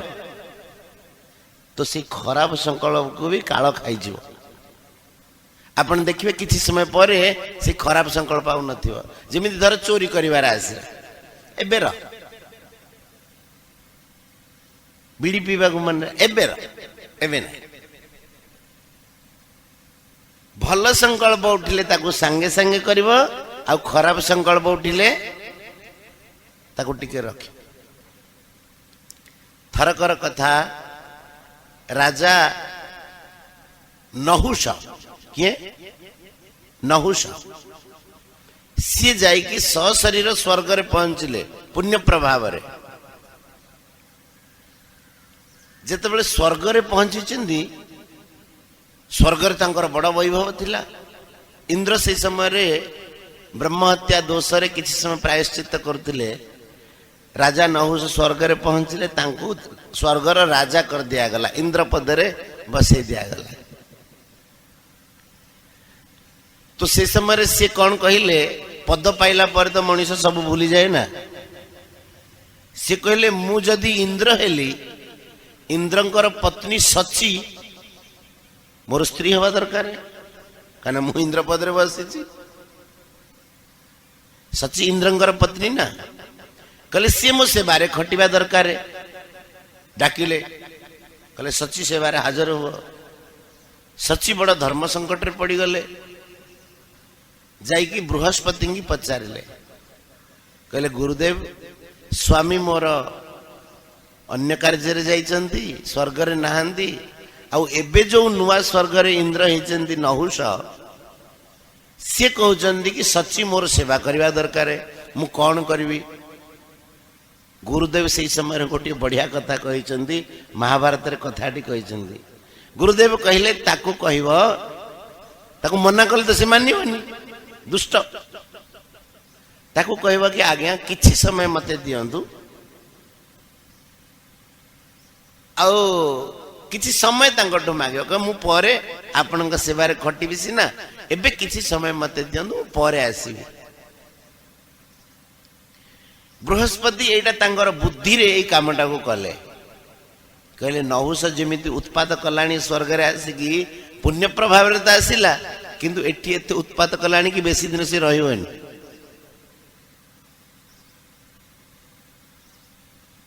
तो से खराब संकल्प को भी काल खाई जीव आपण देखिबे किछि समय परे से खराब संकल्प आउ नथिबो जेमिति धर चोरी करिवार आसे एबे रह बीड़ी पीवा को मन एबे रह एबे ना भल संकल्प उठिले ताको संगे संगे करिवो आ खराब संकल्प उठिले ताको टिके रखि थरकर कथा राजा नहुष किए नहुष सी जाइकी सशरीर स्वर्ग रे पहुंचले पुण्य प्रभाव रे जेतेबेले स्वर्ग रे पहुंची स्वर्ग रे तांकर बड़ वैभव थिला इंद्र से समय रे ब्रह्म हत्या दोष रे किछि समय प्रायश्चित करथिले राजा नहुष स्वर्ग रे पहुंचले तांको स्वर्गर राजा कर दिया गला इंद्र पद रे बसई दिया गला तो से समय रे से कौन कहिले पद पाइला पर तो मनुष्य सब भूली जाए ना से कहले मु जदि इंद्र हेली इंद्रंकर पत्नी सची मोर स्त्री हवा दरकार कहना मु इंद्र पद रे बसी सची इंद्रंकर पत्नी ना कहले सी मो सेवारे खटिबा दरकार डाकिले कहले सची सेवारे हाजर हुआ सची बड़ धर्म संकट रे पड़ी गले जाइकी बृहस्पति की पचारे कहले गुरुदेव स्वामी मोर अन्य कार्य रे जाइचंती स्वर्ग रे नहांती आउ एबे जो नुआ स्वर्ग रे इंद्र हेचंती नहुष से कहउचंती कि सची मोर सेवा करबा दरकार मु कौन करबी गुरुदेव से समय गोटे बढ़िया कथा कही महाभारत रे कथाटी कही गुरुदेव कहले ताकू कहब ताकू मना कले तो से मानिबनी दुष्ट ताकू कहब कि आज्ञा किछि समय मते दियंतु आउ किछि समय तांकटो मागियो क मु परे आपनक सेवारे खटिबी सिना एबे किछि समय मते दियंतु परे आसीबी बृहस्पति एटा तांगर बुद्धि रे एई कामटा को कले कहले नहुष जेमिति उत्पाद कलाणी स्वर्ग रे आसीकी पुण्य प्रभाव रे त आसिला किंतु एठी एते उत्पाद कलाणी कि बेसी दिन से रहिवनी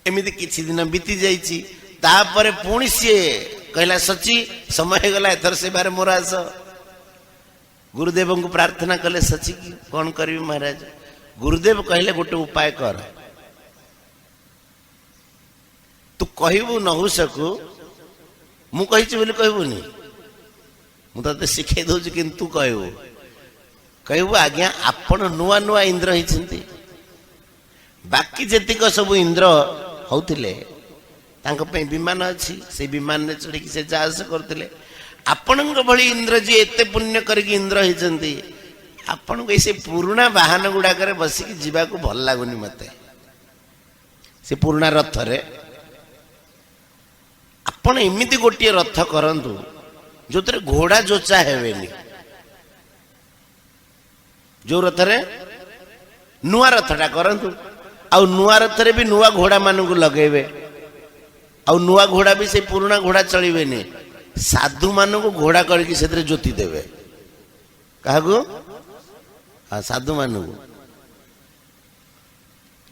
एमिति किछि दिन बीती जाईची तापरे पुणी सी कहला सची समय हो गला एथर से बारे मोर आस गुरुदेव को प्रार्थना कले सची की कौन करी महाराज गुरुदेव कहले गोटे उपाय कर तू कहबू नहुष को मु कहिछि बोली कहबूनी मु तते शिखे दउछि किंतु तू कहबू आज्ञा आपण नुआ नुआ इंद्र हिचंती बाकी जेतिक सब इंद्र होउथिले तांक पे विमान अछि से विमान ने चढ़ी से जहाज करथिले आपणक भली इंद्र जी एते पुण्य करके इंद्र हिचंती आपण को ऐसे पुराना वाहन गुड़ा करे बसी की जीवा को भल लागुनी मते से पुराना रथ रे आपण एमिति गोटिए रथ करंतु जोतरे घोड़ा जोचा हेवेनी जो रथ रे नुआ रथटा करंतु आ नुआ रथ रे भी नुआ घोड़ा मान को लगेबे आ नुआ घोड़ा भी से पुराना घोड़ा चलीबेनी साधु मान को घोड़ा करके से ज्योति देवे कहा हाँ साधु मान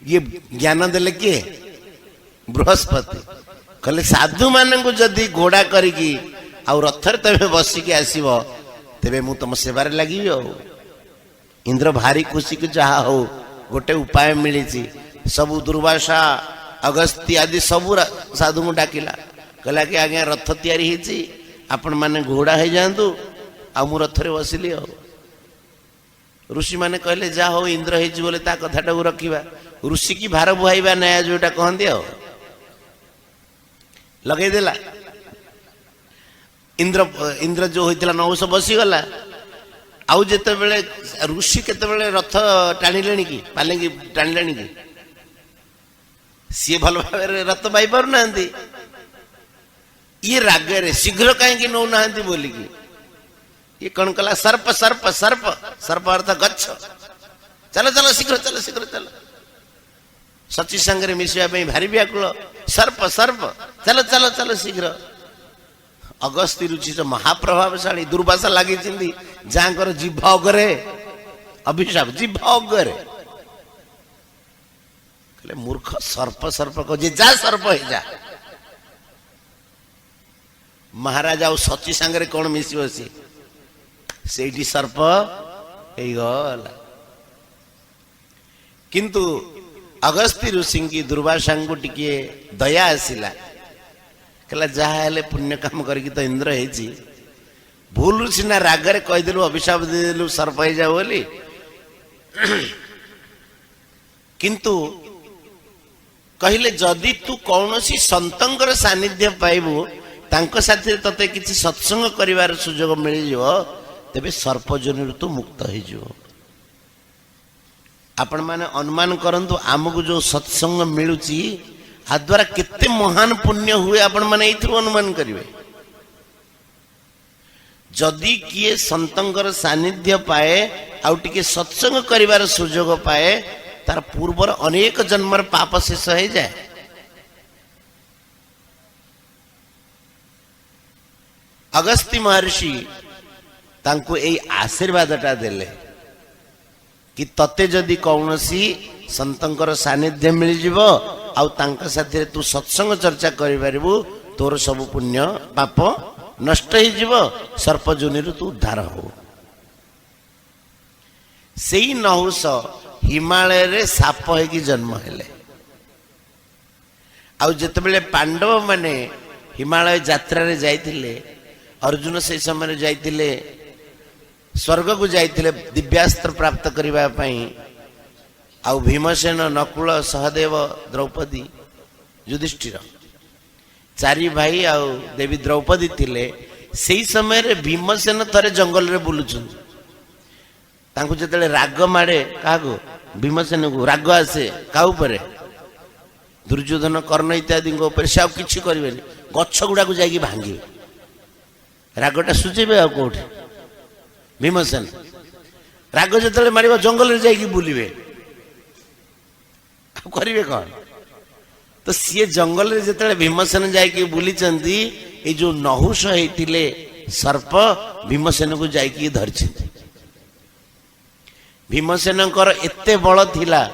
ये ज्ञान देले किए बृहस्पति कहले साधु मान को जदि घोड़ा करी आ रथर तबे बसिकी आसब तेबे मु तुम सेवारे लगी इंद्र भारी खुशी कि जहा हो गोटे उपाय मिली सबु दुर्वासा अगस्त्य आदि सबू साधु को डाकिला कहला कि आज्ञा रथ तैयारी आपण माने घोड़ा हो जातु आ मु रथ रे बसिली ऋषि माने कहले जा हो इंद्र ହେଇଛି बोले ता कथाटा रखिबा ऋषि की भार बुहाइबा नया जोटा कहंदी आ लगे देला इंद्र इंद्र जो होइतला नहुष बसी गला आउ जेते बेले ऋषि केते बेले रथ टाणिलेनी की पालेंगी टाणिलेनी की सी भल भाव रथ पाई पार नांती ये रागरे शीघ्र कहीं नौ ना बोली की ये कौन कला सर्प सर्प सर्प सर्प अर्थ गच्छ चलो चलो शीघ्र चलो शीघ्र चलो सची संगे मिसवा भारी व्याकुल सर्प सर्प चलो चलो चलो शीघ्र अगस्ती रुचि महाप्रभावशाली दुर्वासा लगी जहाँ जीभ अगरे अभिशाप जीभ अगरे कहले मूर्ख सर्प सर्प कहे जा सर्प है जा महाराज आउ सची सांगरे कौन मिसी से सर्प गला किंतु अगस्ती ऋषि की दुर्वासा को टिके दया आसिला कहला जहाँ पुण्य काम करके तो इंद्र है भूल सीना रागरे कहीदेलु अभिशाप देदेलु सर्प हो जा बोली किंतु कहले जदि तू कौन सी संतर सानिध्य पाइबू तांको साथी तते किसी सत्संग करिवार सुजोग मिल जिवो तेबे सर्पजनी तू मुक्त हो आपण माने अनुमान करंतु आमको जो सत्संग मिलुची आ द्वारा केते महान पुण्य हुए आपण माने एथु अनुमान करिवे जदि किए संतर सानिध्य पाए आउ टिके सत्संग करिवार सुजोग पाए तार पूर्वर अनेक जन्मर पाप शेष हो जाए अगस्ती महर्षि तांको एई आशीर्वादटा देले कि तते जदि कौनसी संतंकर सानिध्य मिल जिवो आउ तांका साथी तू सत्संग चर्चा करि परिबु तोर सब पुण्य पाप नष्ट हो जिवो सर्पजोनि तू उद्धार हो सेई नहुष हिमालय रे साप होगी जन्म हेले आउ जेतेबेले पांडव माने हिमालय यात्रा रे जाइतिले अर्जुन से समय जाइतिले स्वर्ग को जाइतिले दिव्यास्त्र प्राप्त करिबा पई आउ भीमसेन नकुल सहदेव द्रौपदी युधिष्ठिर चारि भाई आउ देवी द्रौपदी थिले सेई समय रे भीमसेन थरे जंगल रे बुलुछन तांको जेतेले राग मारे कागो भीमसेन को राग आसे का ऊपर दुर्योधन कर्ण इत्यादि ऊपर से किसी करेंगे गछ गुड़ा को जाकि भांगे रागटा सुझेबे आ कौट भीमसेन राग जो मार जंगल में जाकि बुलवे करेंगे कौन तो सी जंगल में जो भीमसेन जाकि बुली जो नहुष होते सर्प भीमसेन को जाकि धरछि भीमसेन एते बल थिला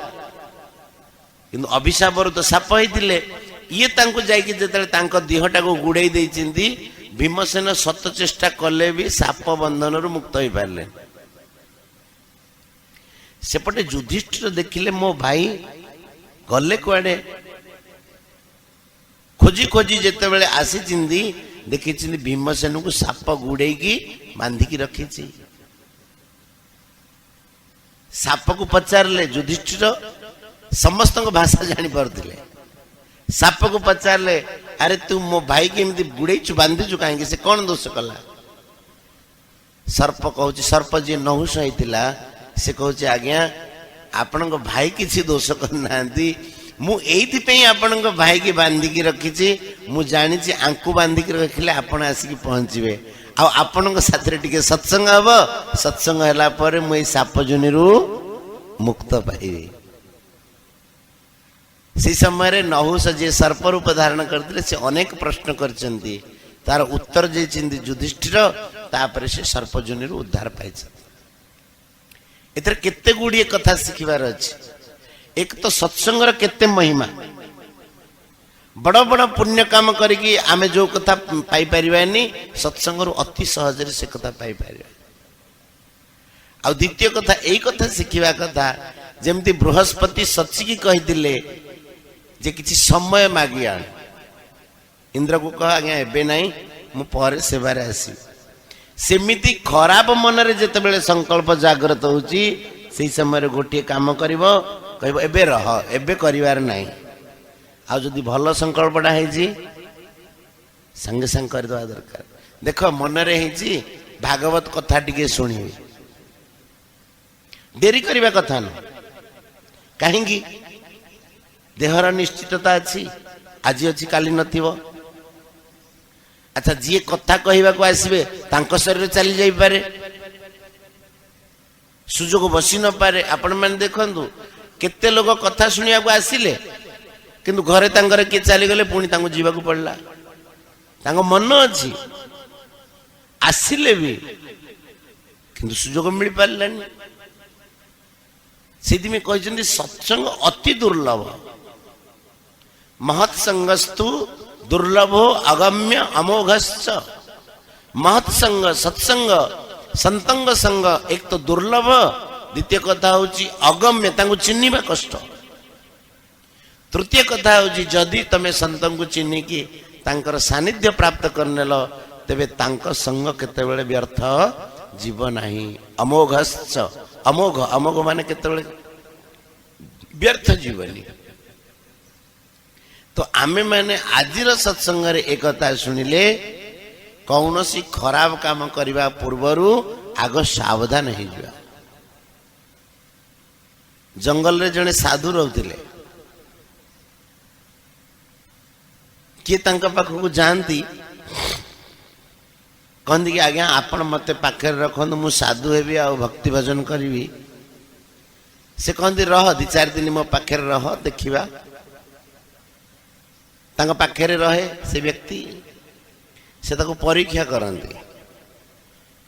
किंतु अभिशाप तो साप होते ये जाकि जो देहटा को गुड़े देती भीमसेन शत चेष्टा कले भी साप बंधन मुक्त हो पारे सेपटे युधिष्ठिर देखिले मो भाई गले कुआडे खोजी खोजी जिते बड़े आसी देखी भीमसेन को साप गुड़े बांधिकी रखी साप को पचारे युधिष्ठिर समस्त भाषा जानी पारे साप को पचारे अरे तू मो भाई के गुड़ेचु बांधीचु कहीं से कौन दोष कला सर्प कहूँ सर्प जी नहुष होता से कहूँ आज्ञा आपण भाई किसी दोष करना मुझे आपण भाई की बांधिकी रखी मु जानी आंकु बांधिकी रखिले आपण आसिक पहुँचे आपण साथी टिके सत्संग हम सत्संग है मुझे साप जोनि मुक्त पाइबे से समय नहुष जे सर्प रूप धारण करते से अनेक प्रश्न करचंती तार उत्तर जे युधिष्ठिर तापर से सर्प जोनि उद्धार पाई एथर केते गुड़िए कथा शिखिबार अछि एक तो सत्संगर केते महिमा बड़ बड़ पुण्य काम करिकी आमे जो कथा पाई परिबानी सत्संगर अति सहज से कथा पाई परिबा आ द्वितीय कथा एई कथा शिखिबा कथा जेमती बृहस्पति सचिकी कहिदिले जे किसी समय मागी आण इंद्र को कह आज्ञा एबे नहीं मु पर सेवारे आसी सेमिति खराब मन रे जेतेबेले संकल्प जागृत होउची सेही समय गोटे काम करिवो कहबो एबे रह एबे करिवार नाही आ जदि भल संकल्पटा हेजी संगे संग कर दवा दरकार देखो मन रे हेजी भागवत कथा टिके सुनिबे देरी करिबा कथा न काहेंगी देहर निश्चितता अछि आज अछि काली नथिबो अच्छा जी कथा कहवा को आसबे तांको शरीर चली जाई पारे सुजोग बसी न पारे आपण मान देखंतु केते लोग कथा सुनिया को आसिले किंतु घरे तांकर के चली गले पुणी तांको जीवा को पड़ला तांको मन अछि आसिले भी किंतु सुजोग मिल पारलानी सेदि में कहजंदी सत्संग अति दुर्लभ महत्संगस्तु दुर्लभो अगम्य अमोघश्च महत्संग सत्संग संतंग संग एक तो दुर्लभ द्वितीय कथा होची अगम्य तांको चिन्हिबा कष्ट तृतीय कथा होची जदि तमे संतन को चिन्हि की तांकर सानिध्य प्राप्त करनेल तेबे तांको संग केतेबेले व्यर्थ जीव नाही अमोघश्च अमोघ अमोघ माने केतेबेले व्यर्थ जीवनी तो आमे माने आजिर सत्संग रे एकता सुनिले कौनसी खराब काम करबा पूर्वरु आग सावधान हो जा जंगल रे जने साधु रहउतिले के तांका पाखु जानती कहती कि आज्ञा आपण मते पाखे रखंतु मु साधु हेबी आ भक्ति भजन करी से कहती रह 2-4 दिन मो पाखे रह देखिबा तांका पाखे रहे से व्यक्ति से ताको परीक्षा करती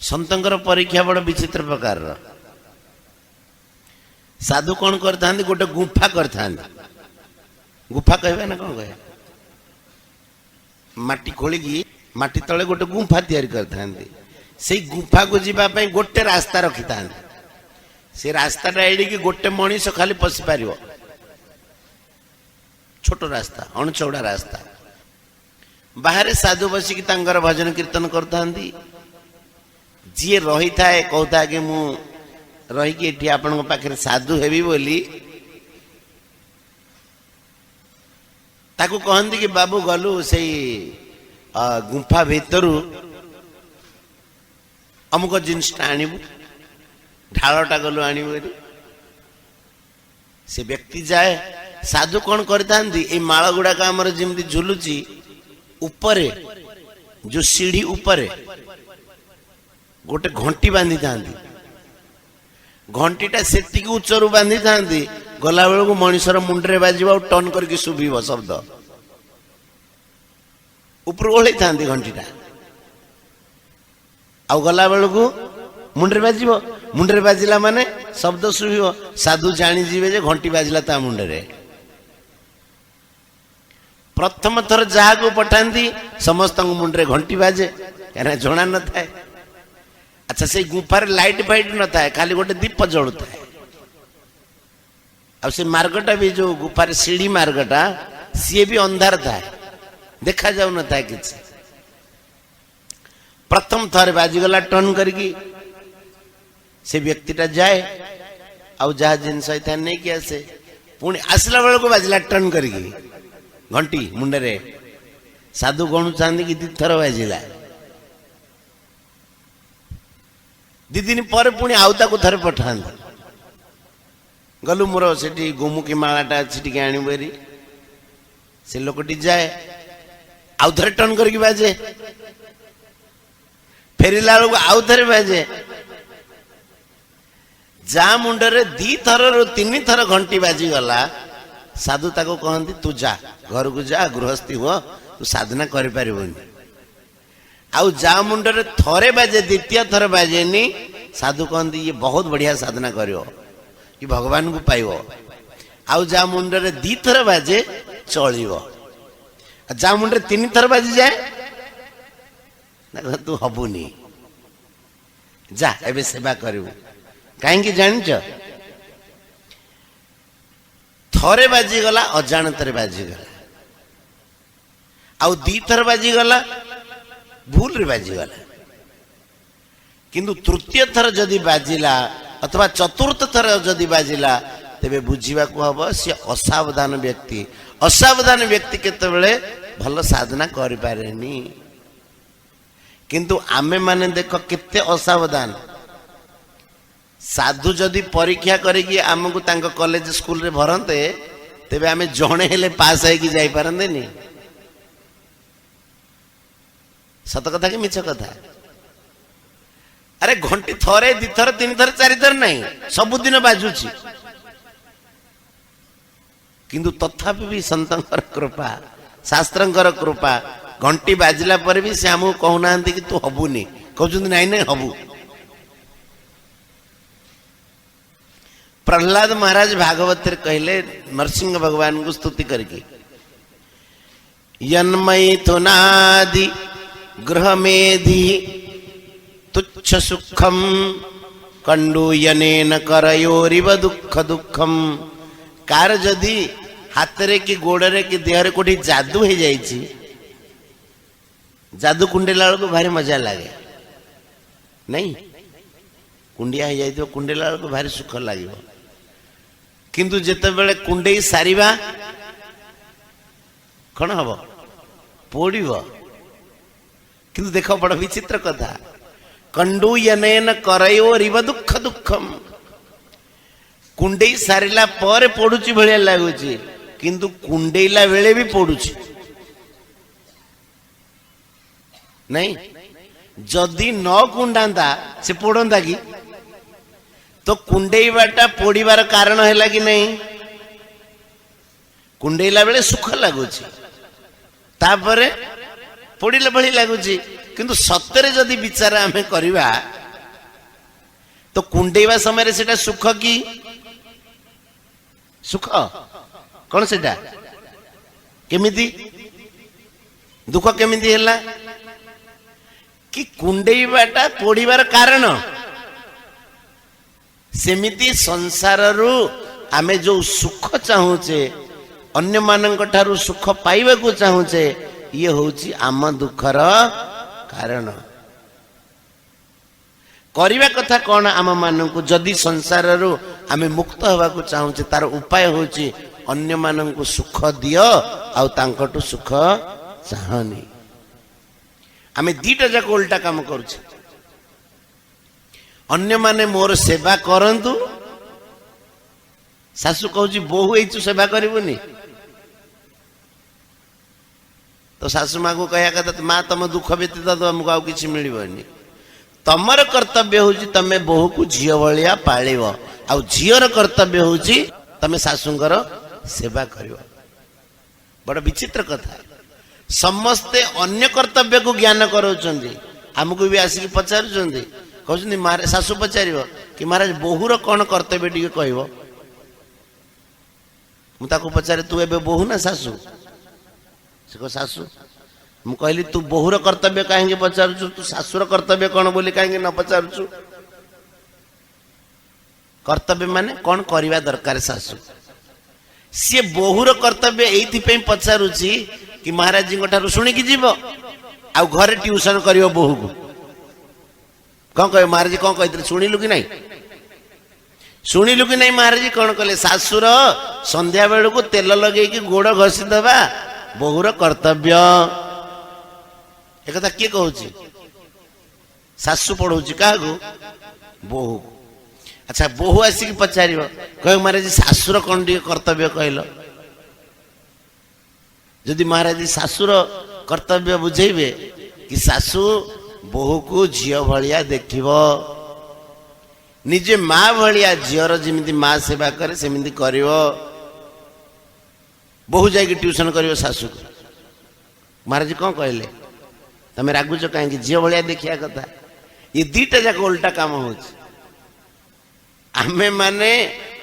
संतंकर परीक्षा बड़ विचित्र प्रकार साधु कौन करता गोटे गुफा करता गुफा कहबे ना कौन कहे माटी खोलिकी माटी तले गोटे गुफा तैयारी करता से गुफा को जीवा गोटे रास्ता रखी था से रास्ताटा एडिकी गोटे मनीष खाली पशि पार छोट रास्ता अणचौड़ा रास्ता बाहर साधु बसिकी तांकर भजन कीर्तन करता जी रही थाए कहता कि मु रहीकि एठी आपन पाखे साधु हेबी बोली ताकू कहती कि बाबू गलु से गुंफा भितरु अमुक जिनसटा आणबू ढालटा गलु आणबू से व्यक्ति जाए साधु कौन करता माल गुड़ाक आमर जमी झुलुची उपरे जो सीढ़ी उपरे गोटे घंटी बांधी था घंटीटा से उच्चरू बांधी था गला बेलू मनीषर मुंडे बाज टर्न करके शुभ शब्द ऊपर ओह्ल था घंटीटा आ गला बेलू मुंडे बाज मुंडे बाजिला माने शब्द शुभ साधु जाणीजे जे घंटी बाजिला ता मुंडे प्रथम थर जहा को पठाती समस्त मुंडे घंटी बाजे क्या जना न था अच्छा से गुफार लाइट फाइट न था खाली गोटे दीप जलू था आ से मार्गटा भी जो गुफार सीढ़ी मार्गटा सी भी अंधार था देखा जाऊ न था कि प्रथम थर बाजीगला टर्न करके से व्यक्तिटा जाए आउ जहा जिनस नहीं कि आसे पुणी आसला बेलू बाजिला टर्न करके घंटी मुंडे साधु गणु चाहती कि 2 थर बाजिला 2 दिन पर पुणी आउता को थरे पठा गलु मोर से गोमुखी मालाटा अच्छी आणबरी से लोकटी जाए आउ थे टर्न करके बाजे फेरला बेलू आउ थे बाजे जा मुंडरे 2 थर 3 थर घंटी बाजी गला साधु ताको कहती तू जा घर को जा गृहस्थी हो तू साधना कर पारिबनी आउ जा मुंडरे थरे बाजे द्वितीय थर बाजेनी साधु कहती ये बहुत बढ़िया साधना करियो कि भगवान को पाइबो आउ जा मुंडरे 2 थर बाजे चलिबो जा मुंडरे 3 थर बाजी जाए ना तू हबुनी जा एबे सेवा करिबो कहीं जानिच थरे बाजीगला अजाणत बाजीगला आउ 2 थर बाजीगला भूल रे बाजीगला किंतु तृतीय थर जदि बाजिला अथवा चतुर्थ थर जदि बाजिला तेबे बुझिबा को हबो से असावधान व्यक्ति। असावधान व्यक्ति केतेबेले भल साधना करि पारेनी। किंतु आमे माने देख केते असावधान। साधु जदि परीक्षा करिकी आमको तांको कॉलेज स्कूल रे भरंते तेबे आमे जणे हेले पास है कि जाई पारंदेनी। सत कथा कि मिछ कथा? अरे घंटी थरे दि थर तीन थर चारि थर नहीं सबुदिन बाजुची किंतु तथापि भी संतंकर कृपा शास्त्रंकर कृपा घंटी बाजिला पर भी से हमको कहना कि तू हबुनी कहउछन नहीं नहीं हबु। प्रहलाद महाराज भागवत कहले नरसिंह भगवान को स्तुति करके यन्मैथुनादि गृहमेधि तुच्छ सुखम कंडूयनेन करयोरिव दुख दुखम। कार जदि हाथरे कि गोड़े कि देहरे कोठी जादू हो जाइछि जादू कुंडेला को भारी मजा लगे नहीं कुंडिया हो जाइतो कुंडेला को भारी सुख लागिवो। किंतु जेते बेले कुंडे सारिबा कौन हम पोड़िबो। किंतु देखो बड़ विचित्र कथा कंडूयनेन करयोरिव दुख दुखम। कुंडे सारिला पर पड़ुची भलिया लागुची किंतु कुंडेला बेले भी पड़ुची नहीं। जदि न कुंडांता से पड़ंता कि तो कुंडेबाटा पोड़ीबार कारण है कि नहीं। कुंडेला बेले सुख लगुची तापरे पोड़िले भली लगुची किंतु सत्य जदि विचार आम करवा तो कुंडेवा समय सेटा सुख कि सुख कौन सेटा केमिति दुख केमिति हैला कि कुंडेबाटा पोड़ीबार कारण सेमिति संसार रु आमे जो सुख चाहूचे अन्य मानक ठारू सुख पाइबा को चाहूचे ये होची आम दुखर कारण। करिबा कथा कौन आम मानक जदि संसार रु आमे मुक्त होबा को चाहूचे तार उपाय होची अन्य मानक सुख दियो आउ तांकटू सुख चाहनी। आमे दीटा जाक उल्टा काम करूचे अन्य माने मोर सेवा करंतु सासु कहूची बोहू एचु सेवा करिवनी तो सासु माँ को कहा कथा माँ तुम दुख व्यतीत तो आमको आउ किछि मिलिबनी। तमर कर्तव्य होची तमे बोहू को झियो भलिया पाळिबो आउ झियोर कर्तव्य होची तमे सासुंकर सेवा करिवो। बड़ विचित्र कथा समस्ते अन्य कर्तव्य को ज्ञान करौचंदी हमको भी आसिक पचारुचंदी कहउचंदी महाराज सासु पचारिबो कि महाराज बोहूर कौन कर्तव्य टिके कहइबो। मु ताको पचारे तू एबे बोहू ना सासु से को सासु मु कहली तू बोहूर कर्तव्य काहेंगे पचारुचु तू सासुर कर्तव्य कौन बोली काहेंगे न पचारुचु। कर्तव्य माने कौन करिवा दरकार सासु सी बोहूर कर्तव्य एइथि पे पचारुची कि महाराज जी ठारू शुणी की जीव आ घरे ट्यूशन करियो बोहू को कौन कह महाराज जी कौन कहते शुणिलु कि नहीं शुणिलु कि नहीं। महाराज जी कौन कहले सासुर संध्या बेलू को तेल लगे कि गोड़ घसी दबा बोहूर कर्तव्य। एक कथा किए कहूची सासु पढ़ौची क्या बोहू। अच्छा बोहू आसिक पचार कह महाराज सासुर कौन टे कर्तव्य कहल जदि महाराज सासुर कर्तव्य बुझेबे कि सासु बोहू को झियो भलिया देखिब निजे माँ भलिया झियर जमी माँ सेवा करे सेमिति करिव। बोहू जाके ट्यूशन करिव सासु को महाराज कौन कहले तमे रागुच कहीं झियो भलिया देखिया कथा। ये दीटा जाक उल्टा काम होची आमे माने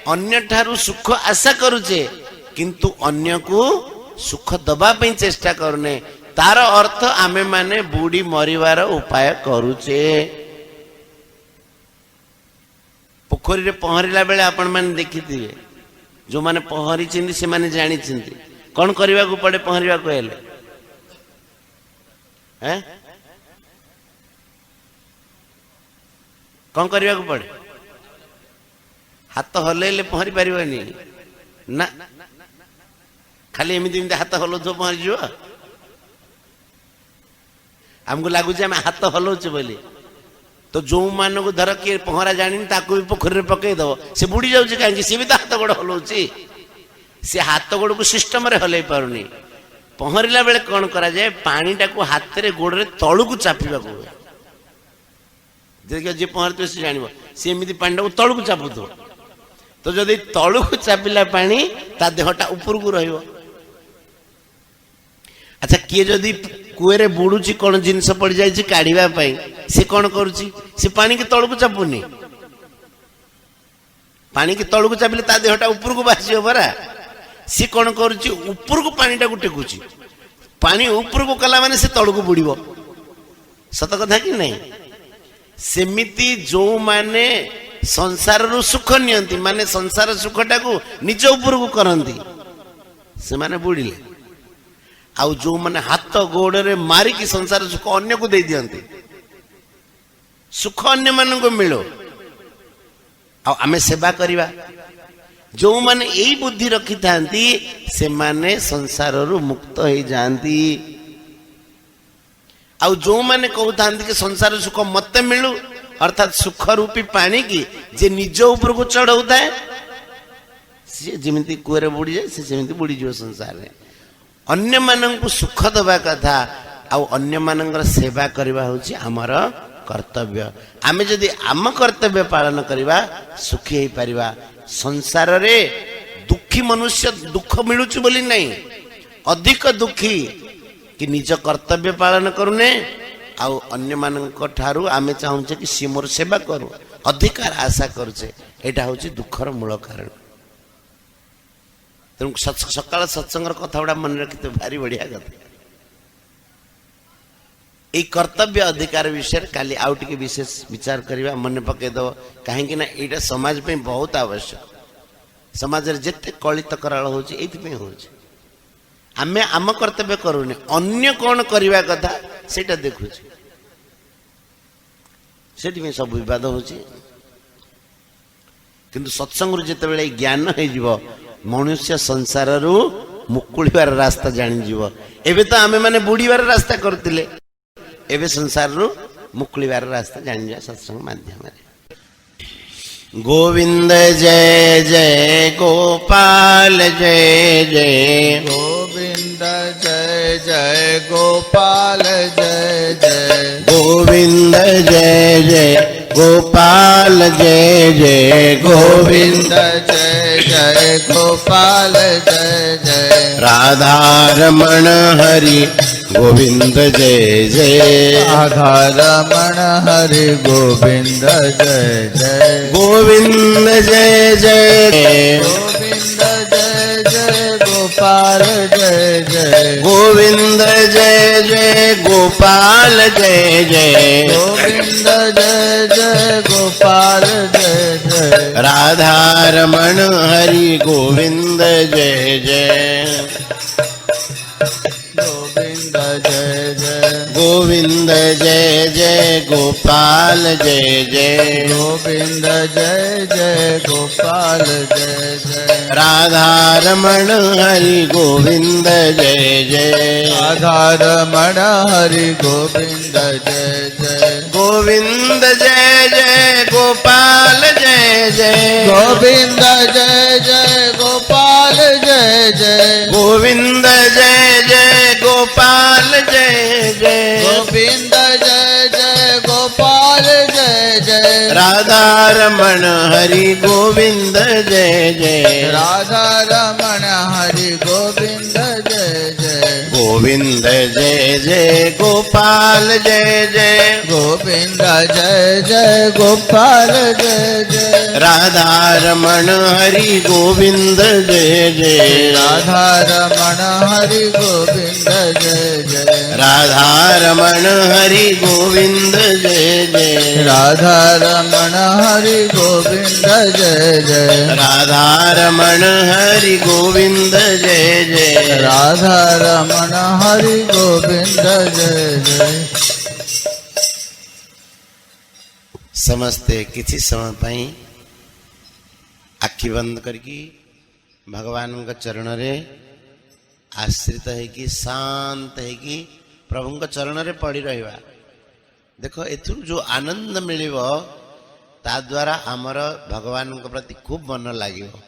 अन्य ठारू सुख आशा करुचे किंतु अन्य को सुख दबा पे चेष्टा करने तार अर्थ आमे माने बुढ़ी मरिवार उपाय करुचे। पोखरी रे पहरिला बेले आपण माने देखिथिबे जो माने पहरी चिंदी से माने जानी चिंदी कौन करबा को पड़े पहरिबा को हेले हैं कौन करने को पड़े हाथ हल्ले पहरी पारनी ना खाली एमती हाथ हलाउ पहरी जीव आमको लगुच आम हाथ हलाउचे बोली तो जो मान को धर किए पहरा जानी ताकू भी पोखरी पकईदब से बुड़ी जाऊँ कहीं सी भी तो हाथ गोड़ हलाउच सी हाथ गोड़ को सिस्टम रे हल्ई पारुनी पहरला बेले कौन करा जाए पानी टाको हाथ रे गोड़ तलू को चापिबा को देखिए जी पहरते से जान सी एमती पानी टाको तलू को चापुथ तो जदि तलू को चापिला पानी ता देहटा ऊपर को रहिबो अच्छा किए जदि कुएरे बुड़ुची कौन जिनस पड़ जाए काढ़ा सी कौन करुच्ची सी पानी के तलू को चापुनी पानी के तलू को चापिले ता देहटा ऊपर को बासी परा सी कौन करुच्ची ऊपर को पानी टाको टेकुची पानी ऊपर को कला माने से तलू को बुड़ीबो सत कथा कि नहीं सेमिति जो माने संसार रु सुख नियंती माने संसार सुख टाको निज ऊपर को करंती से माने बुड़ीले आउ जो माने हाथ गोड़ रे मारी की संसार सुख अन्य को दे दियंती सुख अन्य मान को मिलो आ आमे सेवा करिवा जो माने यही बुद्धि रखी थांती से माने संसार रु मुक्त हो जाती आउ जो माने कहतांती कि संसार सुख मत मिलू अर्थात सुख रूपी पानी की जे निज ऊपर को चढ़ाऊ थाए सी जमी कुएरे बुड़ी जाए सी सेमती बुड़ी जीव संसार में अन्य मानक सुख दबा कथा आउ अन्य मानकर सेवा करवा होची हमर कर्तव्य आमे जदि आम कर्तव्य पालन करवा सुखी हो पारिबा संसार रे दुखी मनुष्य दुख मिलुची बोली नहीं अधिक दुखी कि निज कर्तव्य पालन करूने आउ अन्य मानक ठारू आमे चाहूचे कि सी मोर सेवा करू अधिकार आशा करुचे एटा होची दुखर मूल कारण तेणु सकाल सत्संगर कथा गुड़ा मन रखी तो भारी बढ़िया कथा ये कर्तव्य अधिकार विषय काली आउ टिके विशेष विचार करवा मन पकईदब कहीं ना यहाँ समाज पे बहुत आवश्यक समाज रे जेते कली तकराल होची एथि होची आमे आम कर्तव्य करूने अन्य कौन करवा कथा सेटा देखुची सेठी सब विवाद होची किंतु सत्संग जिते ज्ञान हो मनुष्य संसार रु मुकुलिबार रास्ता जानी जीव एबे तो आमे माने बुड़ीबार रास्ता करतिले एबे संसार रु मुकुलिबार रास्ता जानी जा सत्संग माध्यम रे गोविंद जय जय गोपाल जय जय गोविंद जय जय गोपाल जय जय गोविंद जय जय गोपाल जय जय गोविंद जय जय गोपाल जय जय राधा रमण हरि गोविंद जय जय राधा रमण हरि गोविंद जय जय गोविंद जय जय गोविंद जय जय गोपाल जय जय गोविंद जय जय गोपाल जय जय गोविंद जय जय गोपाल जय जय राधा रमण हरि गोविंद जय जय गोविंद जय जय गोविंद जय जय गोपाल जय जय गोविंद जय जय गोपाल जय जय राधा रमण हरि गोविंद जय जय राधा रमण हरि गोविंद जय जय गोविंद जय जय गोपाल जय जय गोविंद जय जय गोपाल जय जय गोविंद जय जय गोपाल जय जय गोविंद जय जय गोपाल जय जय राधा रमण हरि गोविंद जय जय राधा रमण हरि गोविंद जय जय गोविंद जय जय गोपाल जय जय गोविंद जय जय गोपाल जय जय राधा रमण हरि गोविंद जय जय राधा रमण हरि गोविंद जय जय राधा रमण हरि गोविंद जय जय राधा रमण हरि गोविंद जय जय राधा रमण हरि गोविंद जय जय राधा रमण हरि गोविंद जय जय समस्ते किसी समय पाई आखि बंद करके भगवान का चरण रे आश्रित है कि शांत है कि प्रभु का चरण रे पड़ी रहिबा। देखो एथु जो आनंद मिलिबो ता द्वारा आमर भगवान के प्रति खूब मन लागिबो।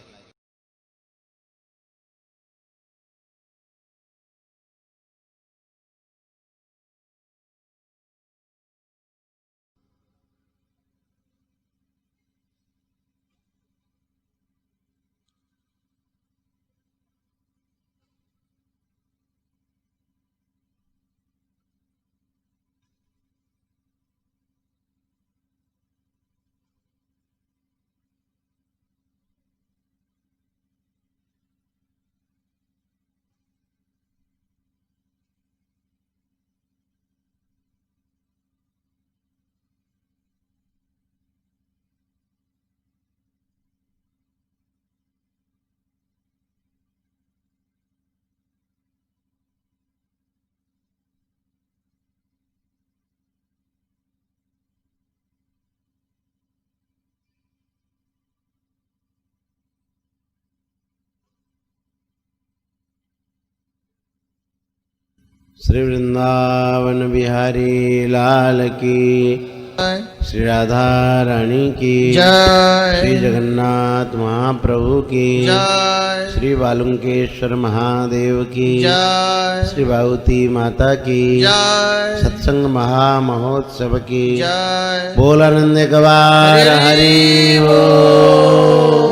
श्री वृंदावन बिहारी लाल की, श्री राधा रानी की जय, श्री जगन्नाथ महाप्रभु की जय, श्री बालुंकेश्वर महादेव की जय, श्री भावती माता की जय, सत्संग महामहोत्सव की जय। बोल आनंद गवार हरि बोल।